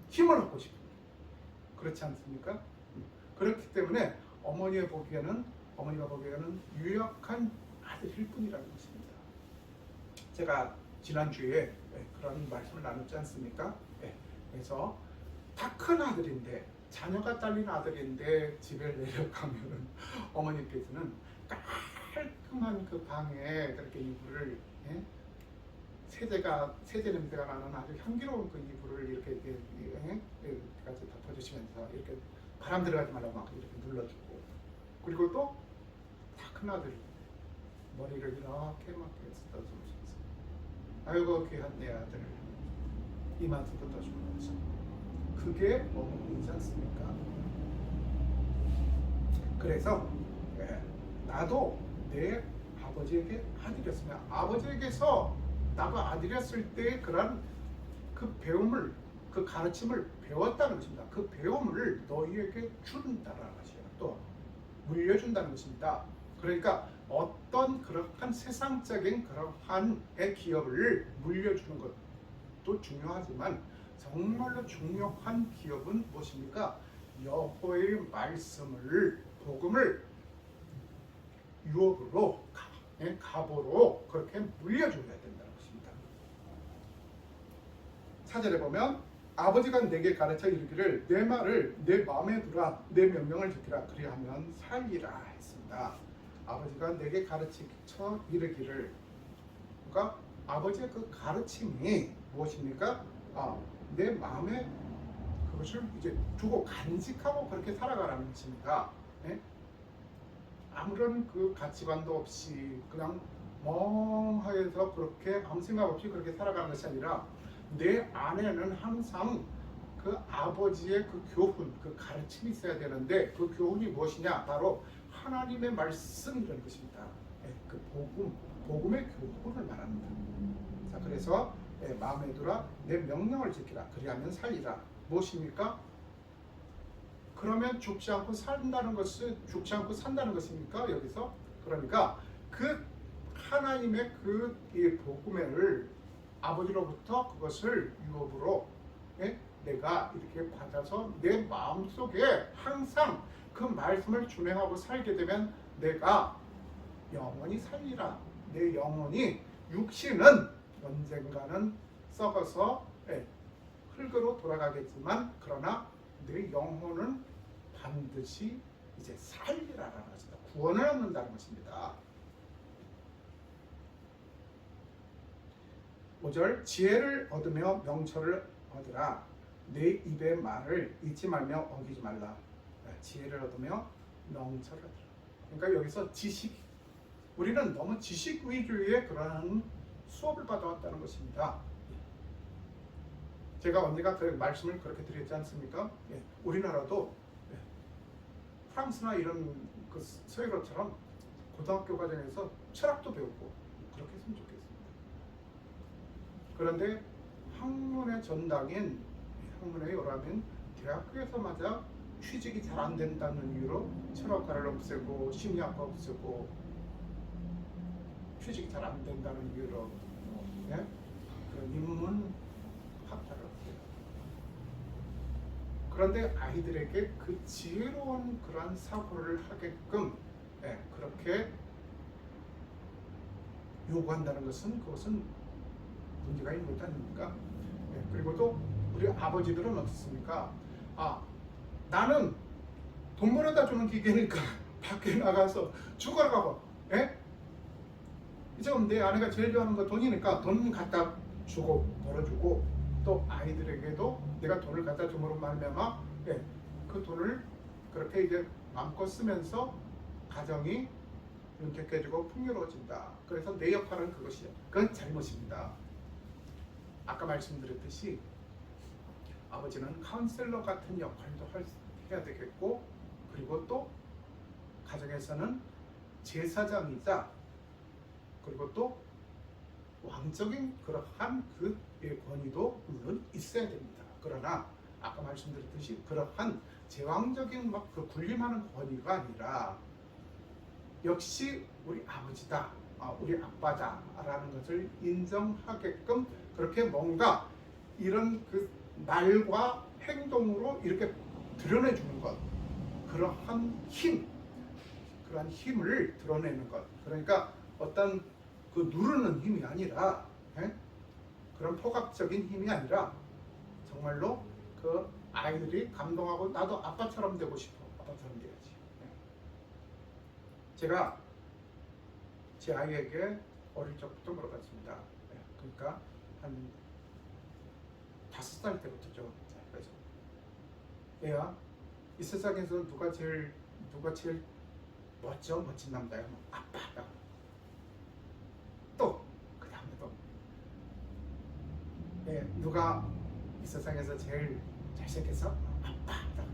힘을 얻고 싶고, 그렇지 않습니까? 그렇기 때문에 어머니가 보기에는 유약한 아들일 뿐이라는 것입니다. 제가 지난주에 그런 말씀을 나눴지 않습니까? 그래서 다 큰 아들인데, 자녀가 딸린 아들인데 집에 내려가면은 어머니께서는 깔끔한 그 방에 그렇게 이불을, 세제 냄새가 나는 아주 향기로운 그 이불을 이렇게 같이 덮어주시면서 이렇게 바람 들어가지 말라고 막 이렇게 눌러주고, 그리고 또 다 큰 아들 머리를 이렇게 막 쓰다듬으면서 아이고 귀한 내 아들 이만큼 뜯어주면서, 그게 어머니이지 않습니까? 그래서 나도 내 아버지에게 아들이었으면, 아버지에게서 나가 아들이었을 때 그런 그 배움을, 그 가르침을 배웠다는 것입니다. 그 배움을 너희에게 준다는 것이에요. 또 물려준다는 것입니다. 그러니까 어떤 그러한 세상적인 그러한 기업을 물려주는 것도 중요하지만 정말로 중요한 기업은 무엇입니까? 여호와의 말씀을, 복음을 유업으로, 갑으로 그렇게 물려줘야 된다는 것입니다. 4절에 보면 아버지가 내게 가르쳐 이르기를 내 말을 내 마음에 두라, 내 명령을 지키라, 그리하면 살리라 했습니다. 아버지가 내게 가르쳐 이르기를, 그러니까 아버지의 그 가르침이 무엇입니까? 내 마음에 그것을 이제 두고 간직하고 그렇게 살아가라는 것입니다. 아무런 그 가치관도 없이 그냥 멍하게서 그렇게 아무 생각 없이 그렇게 살아가는 것이 아니라 내 안에는 항상 그 아버지의 그 교훈, 그 가르침이 있어야 되는데 그 교훈이 무엇이냐? 바로 하나님의 말씀이라는 것입니다. 그 복음의 교훈을 말합니다. 자, 그래서 마음에 들어 내 명령을 지키라. 그리하면 살리라. 무엇입니까? 그러면 죽지 않고 산다는 것입니까? 여기서 그러니까 그 하나님의 그 복음을 아버지로부터 그것을 유업으로 내가 이렇게 받아서 내 마음속에 항상 그 말씀을 준행하고 살게 되면 내가 영원히 살리라. 내 영혼이 육신은 언젠가는 썩어서 흙으로 돌아가겠지만 그러나 내 영혼은 반드시 이제 살리라라는 것입니다. 구원을 얻는다는 것입니다. 5절 지혜를 얻으며 명철을 얻으라. 내 입의 말을 잊지 말며 어기지 말라. 지혜를 얻으며 명철을 얻으라. 그러니까 여기서 지식, 우리는 너무 지식 위주의 그러한 수업을 받아왔다는 것입니다. 제가 언제가 그 말씀을 그렇게 드렸지 않습니까? 우리나라도 프랑스나 이런 그 서유럽처럼 고등학교 과정에서 철학도 배우고 그렇게 했으면 좋겠습니다. 그런데 학문의 전당인 학문의 요람인 대학교에서마저 취직이 잘 안 된다는 이유로 철학과를 없애고 심리학과 없애고 취직이 잘 안 된다는 이유로 그런 인문 학과를 없애요. 그런데 아이들에게 그 지혜로운 그러한 사고를 하게끔 그렇게 요구한다는 것은 그것은 문제가 있는 것 아닙니까? 그리고 또 우리 아버지들은 어떻습니까? 나는 돈 벌어다 주는 기계니까 밖에 나가서 죽어가고 지금 내 아내가 제일 좋아하는 거 돈이니까 돈 갖다 주고 벌어주고 또 아이들에게도 내가 돈을 갖다 줌으로 말미암아 그 돈을 그렇게 이제 마음껏 쓰면서 가정이 윤택해지고 풍요로워진다. 그래서 내 역할은 그것이야. 그건 잘못입니다. 아까 말씀드렸듯이 아버지는 카운셀러 같은 역할도 해야 되겠고 그리고 또 가정에서는 제사장이자 그리고 또 왕적인 그러한 그 권위도 물론 있어야 됩니다. 그러나 아까 말씀드렸듯이 그러한 제왕적인 막 그 군림하는 권위가 아니라 역시 우리 아버지다, 우리 아빠다라는 것을 인정하게끔 그렇게 뭔가 이런 그 말과 행동으로 이렇게 드러내주는 것, 그러한 힘을 드러내는 것. 그러니까 어떤 그 누르는 힘이 아니라 그런 포괄적인 힘이 아니라 정말로 그 아이들이 감동하고 나도 아빠처럼 되고 싶어. 아빠처럼 돼야지. 제가 제 아이에게 어릴 적부터 물어봤습니다. 그러니까 한 5살 때부터죠. 그래서 얘야, 이 세상에서 누가 제일 멋진 남자야? 아빠다. 또 그 다음에도 누가 이 세상에서 제일 잘생겼어? 아빠다.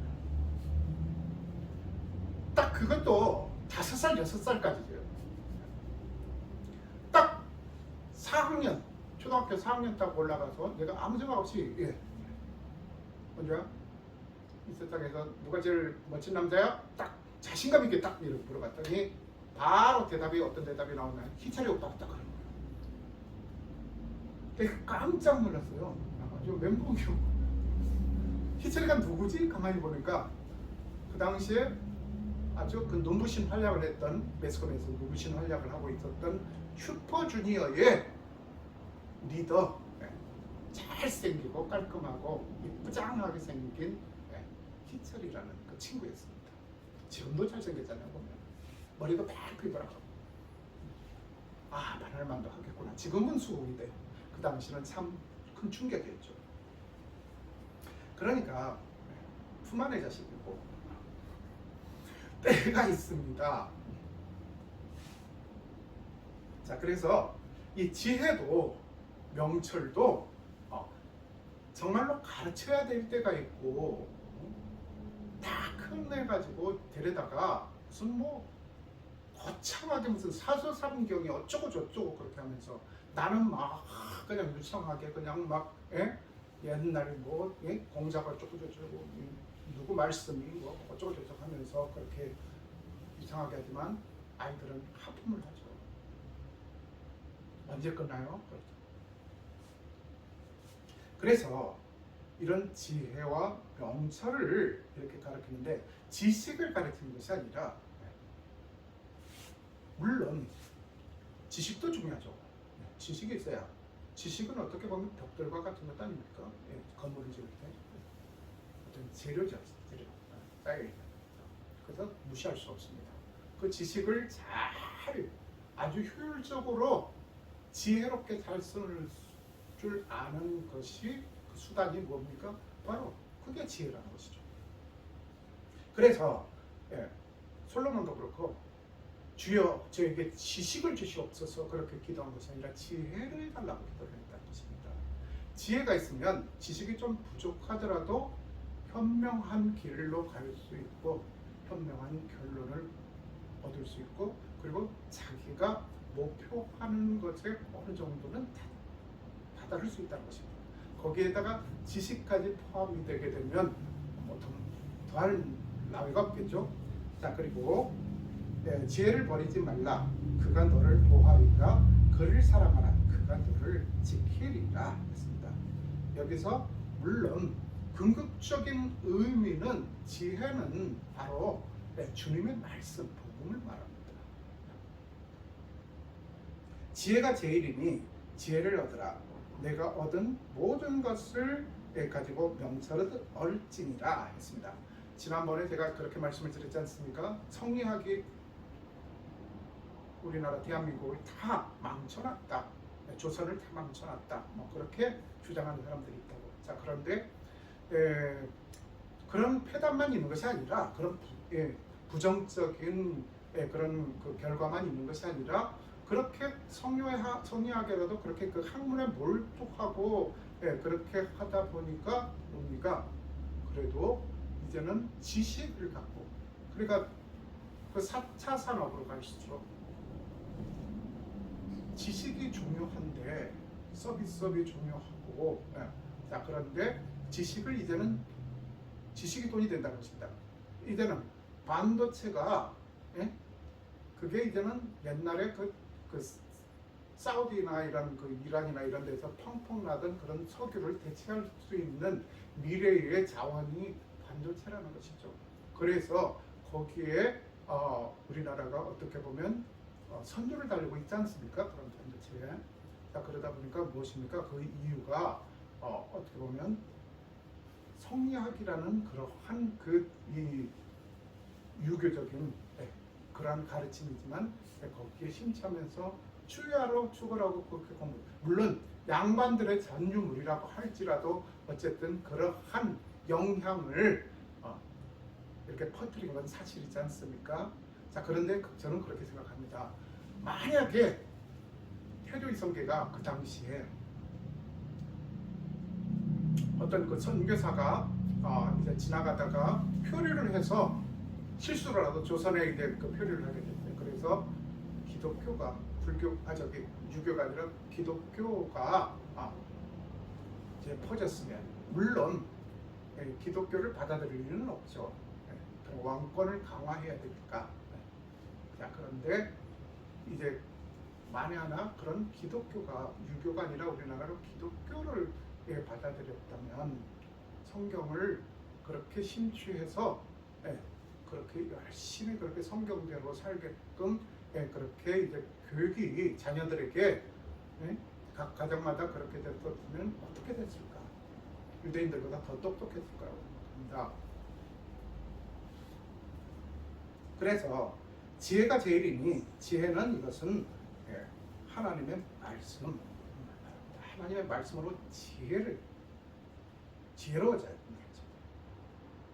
딱 그것도 5살, 6살까지죠. 딱 4학년, 초등학교 4학년 딱 올라가서 내가 아무 생각 없이 먼저 이 세상에서 누가 제일 멋진 남자야? 딱 자신감 있게 딱 이렇게 물어봤더니 바로 어떤 대답이 나오나요? 희철이 오빠가 딱 그런 거예요. 되게 깜짝 놀랐어요. 아주 멘붕이요. 희철이가 누구지? 가만히 보니까 그 당시에 아주 그 눈부신 활약을 했던 매스컴에서 눈부신 활약을 하고 있었던 슈퍼주니어의 리더, 잘생기고 깔끔하고 이쁘장하게 생긴 희철이라는 그 친구였습니다. 지금도 잘생겼잖아요. 보면 머리도 팍 휘돌아가고 만날만도 하겠구나. 지금은 수긍인데 그 당시는 참 큰 충격이었죠. 그러니까 품 안의 자식이고 때가 있습니다. 자, 그래서 이 지혜도 명철도 정말로 가르쳐야 될 때가 있고 다 끝내가지고 데려다가 무슨 뭐 거창하게 무슨 사서삼경이 어쩌고 저쩌고 그렇게 하면서 나는 막 그냥 유창하게 그냥 막 옛날 뭐 공자가 어쩌고 저쩌고 누구 말씀이 뭐 어쩌고 저쩌고 하면서 그렇게 이상하게 하지만 아이들은 하품을 하죠. 언제 끝나요? 그래서 이런 지혜와 명철을 이렇게 가르치는데 지식을 가르치는 것이 아니라 물론 지식도 중요하죠. 지식이 있어야 지식은 어떻게 보면 벽돌과 같은 것 아닙니까? 건물을 지을 때 어떤 재료죠. 재료 쌓여있는. 그래서 무시할 수 없습니다. 그 지식을 잘 아주 효율적으로 지혜롭게 잘 쓸 줄 아는 것이 그 수단이 뭡니까? 바로 그게 지혜라는 것이죠. 그래서 솔로몬도 그렇고 주여 저에게 지식을 주시옵소서 그렇게 기도한 것이 아니라 지혜를 달라고 기도를 했다는 것입니다. 지혜가 있으면 지식이 좀 부족하더라도 현명한 길로 갈 수 있고 현명한 결론을 얻을 수 있고 그리고 자기가 목표하는 것에 어느 정도는 다다를 수 있다는 것입니다. 거기에다가 지식까지 포함이 되게 되면 더할 나위가 없겠죠. 자, 그리고 지혜를 버리지 말라. 그가 너를 보하리라. 그를 사랑하라. 그가 너를 지키리라 했습니다. 여기서 물론 궁극적인 의미는 지혜는 바로 주님의 말씀, 복음을 말합니다. 지혜가 제일이니 지혜를 얻으라. 내가 얻은 모든 것을 가지고 명철을 얻을지니라 했습니다. 지난번에 제가 그렇게 말씀을 드렸지 않습니까? 성리학이 우리나라 대한민국을 다 망쳐놨다. 조선을 다 망쳐놨다. 뭐 그렇게 주장하는 사람들이 있다고. 자, 그런데 그런 폐단만 있는 것이 아니라 그런 부정적인 그런 그 결과만 있는 것이 아니라 그렇게 성리학에라도 그렇게 그 학문에 몰두하고 그렇게 하다 보니까 뭡니까? 그래도 이제는 지식을 갖고 그러니까 그 4차 산업으로 갈수록 지식이 중요한데 서비스업이 중요하고 자, 그런데 지식을 이제는 지식이 돈이 된다는 것입니다. 이제는 반도체가 그게 이제는 옛날에 그 사우디나 이런 그 이란이나 이런 데서 펑펑 나던 그런 석유를 대체할 수 있는 미래의 자원이 반도체라는 것이죠. 그래서 거기에 우리나라가 어떻게 보면 선두를 달리고 있지 않습니까? 그런 반도체에. 자, 그러다 보니까 무엇입니까? 그 이유가 어떻게 보면 성리학이라는 그러한 이 유교적인 그러한 가르침이지만 거기에 심취하면서 추야로 추구하고 그렇게 공부. 물론 양반들의 잔유물이라고 할지라도 어쨌든 그러한 영향을 이렇게 퍼뜨린 건 사실이지 않습니까? 자, 그런데 저는 그렇게 생각합니다. 만약에 태조 이성계가 그 당시에 어떤 그 선교사가 이제 지나가다가 표류를 해서 실수로라도 조선에 이제 그 표류를 하게 됐어요. 그래서 기독교가 유교가 아니라 기독교가 이제 퍼졌으면 물론 기독교를 받아들일 일은 없죠. 왕권을 강화해야 되니까. 자, 그런데 이제 만에 하나 그런 기독교가 유교가 아니라 우리나라로 기독교를 받아들였다면 성경을 그렇게 심취해서 그렇게 열심히 그렇게 성경대로 살게끔 그렇게 이제 교육이 자녀들에게 각 가정마다 그렇게 됐었으면 어떻게 됐을까? 유대인들보다 더 똑똑했을 거라고 생각합니다. 그래서 지혜가 제일이니 지혜는 이것은 하나님의 말씀, 하나님의 말씀으로 지혜로워져야 된다.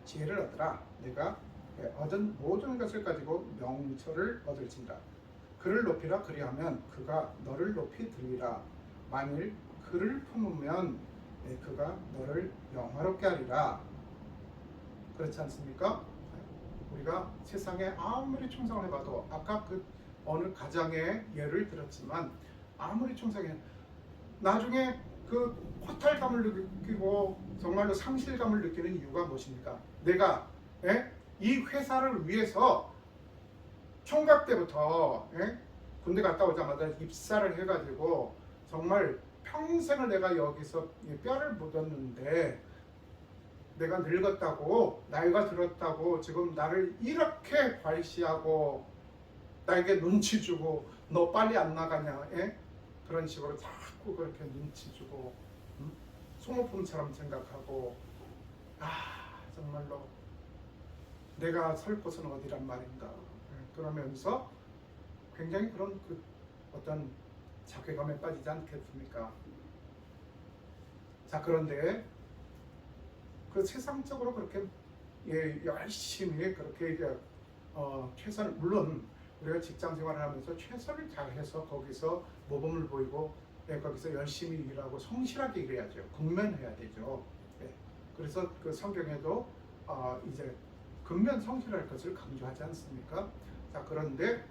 지혜를 얻으라. 내가 얻은 모든 것을 가지고 명철을 얻을지니라. 그를 높이라 그리하면 그가 너를 높이 들리라. 만일 그를 품으면 그가 너를 영화롭게 하리라. 그렇지 않습니까? 우리가 세상에 아무리 충성을 해봐도 아까 그 어느 가정의 예를 들었지만 아무리 충성해 나중에 그 허탈감을 느끼고 정말로 상실감을 느끼는 이유가 무엇입니까? 내가 이 회사를 위해서 총각 때부터 군대 갔다 오자마자 입사를 해가지고 정말 평생을 내가 여기서 뼈를 묻었는데 내가 늙었다고 나이가 들었다고 지금 나를 이렇게 괄시하고 나에게 눈치 주고 너 빨리 안 나가냐 그런 식으로 자꾸 그렇게 눈치 주고 소모품처럼 생각하고 정말로 내가 설 곳은 어디란 말인가 그러면서 굉장히 그런 그 어떤 자괴감에 빠지지 않겠습니까? 자, 그런데 그 세상적으로 그렇게 열심히 그렇게 이제 최선을 물론 우리가 직장 생활을 하면서 최선을 다해서 거기서 모범을 보이고 거기서 열심히 일하고 성실하게 일해야죠. 근면해야 되죠. 그래서 그 성경에도 이제 근면 성실할 것을 강조하지 않습니까? 자, 그런데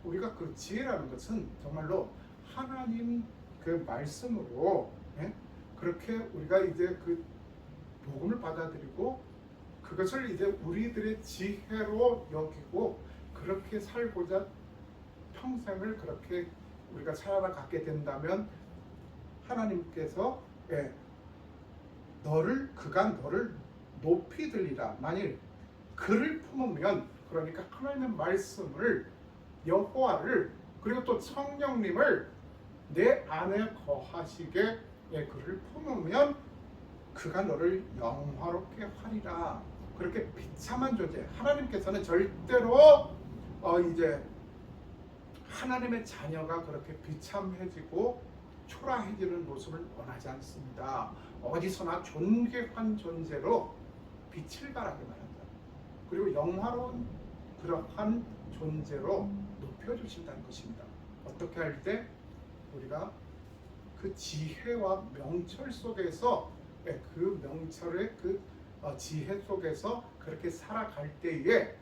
우리가 그 지혜라는 것은 정말로 하나님 그 말씀으로 그렇게 우리가 이제 그 복음을 받아들이고 그것을 이제 우리들의 지혜로 여기고 그렇게 살고자 평생을 그렇게 우리가 살아가게 된다면 하나님께서 그가 너를 높이 들리라. 만일 그를 품으면 그러니까 하나님의 말씀을 여호와를 그리고 또 성령님을 내 안에 거하시게 그를 품으면 그가 너를 영화롭게 하리라. 그렇게 비참한 존재 하나님께서는 절대로 이제 하나님의 자녀가 그렇게 비참해지고 초라해지는 모습을 원하지 않습니다. 어디서나 존귀한 존재로 빛을 발하기만 한다. 그리고 영화로운 그러한 존재로 높여주신다는 것입니다. 어떻게 할 때 우리가 그 지혜와 명철 속에서 그 명철의 그 지혜 속에서 그렇게 살아갈 때에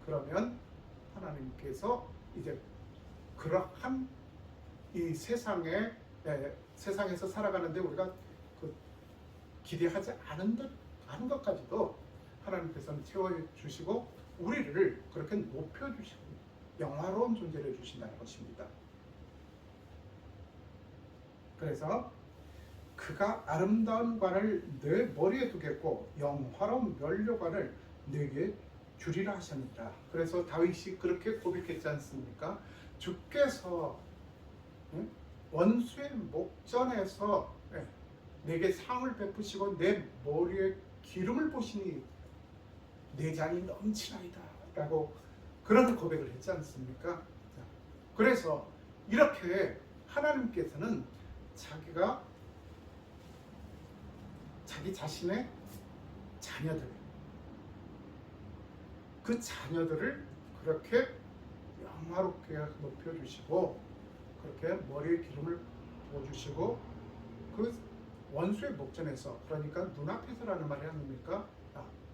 그러면 하나님께서 이제 그러한 이 세상에서 살아가는데 우리가 그 기대하지 않은 것까지도 하나님께서는 채워주시고 우리를 그렇게 높여주시고 영화로운 존재를 해주신다는 것입니다. 그래서 그가 아름다운 관을 내 머리에 두겠고 영화로운 면류관을 내게 주리라 하셨느니라. 그래서 다윗이 그렇게 고백했지 않습니까? 주께서 원수의 목전에서 내게 상을 베푸시고 내 머리에 기름을 부으시니 내 잔이 넘치나이다 라고 그런 고백을 했지 않습니까? 그래서 이렇게 하나님께서는 자기 자신의 자녀들 그 자녀들을 그렇게 영화롭게 높여주시고 그렇게 머리에 기름을 부어주시고 그 원수의 목전에서 그러니까 눈앞에서라는 말이 아닙니까?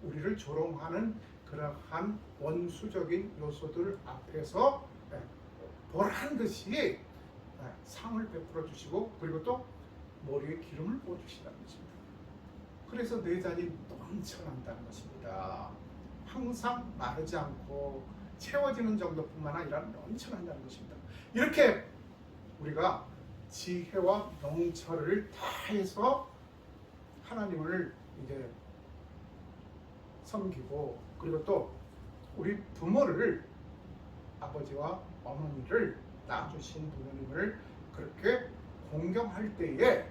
우리를 조롱하는 그러한 원수적인 요소들 앞에서 보란 듯이 상을 베풀어 주시고 그리고 또 머리에 기름을 부어 주시다는 것입니다. 그래서 내 잔이 넘쳐난다는 것입니다. 항상 마르지 않고 채워지는 정도뿐만 아니라 넘쳐난다는 것입니다. 이렇게 우리가 지혜와 명철을 다해서 하나님을 이제 섬기고 그리고 또 우리 부모를 아버지와 어머니를 낳아주신 부모님을 그렇게 공경할 때에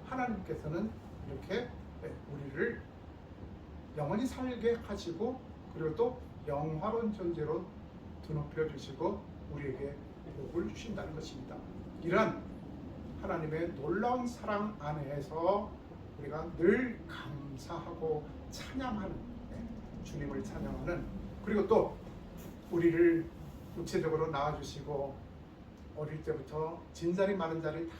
하나님께서는 이렇게 우리를 영원히 살게 하시고 그리고 또 영화로운 존재로 드높여 주시고 우리에게 복을 주신다는 것입니다. 이런 하나님의 놀라운 사랑 안에서 우리가 늘 감사하고 찬양하는 주님을 찬양하는 그리고 또 우리를 구체적으로 나와주시고 어릴 때부터 진자리 많은 자리 다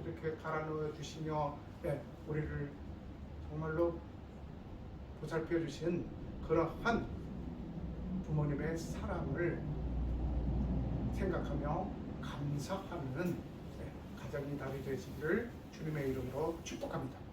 이렇게 갈아 넣어 주시며 예, 우리를 정말로 보살펴 주신 그러한 부모님의 사랑을 생각하며 감사하는 가정이 답이 되시기를 주님의 이름으로 축복합니다.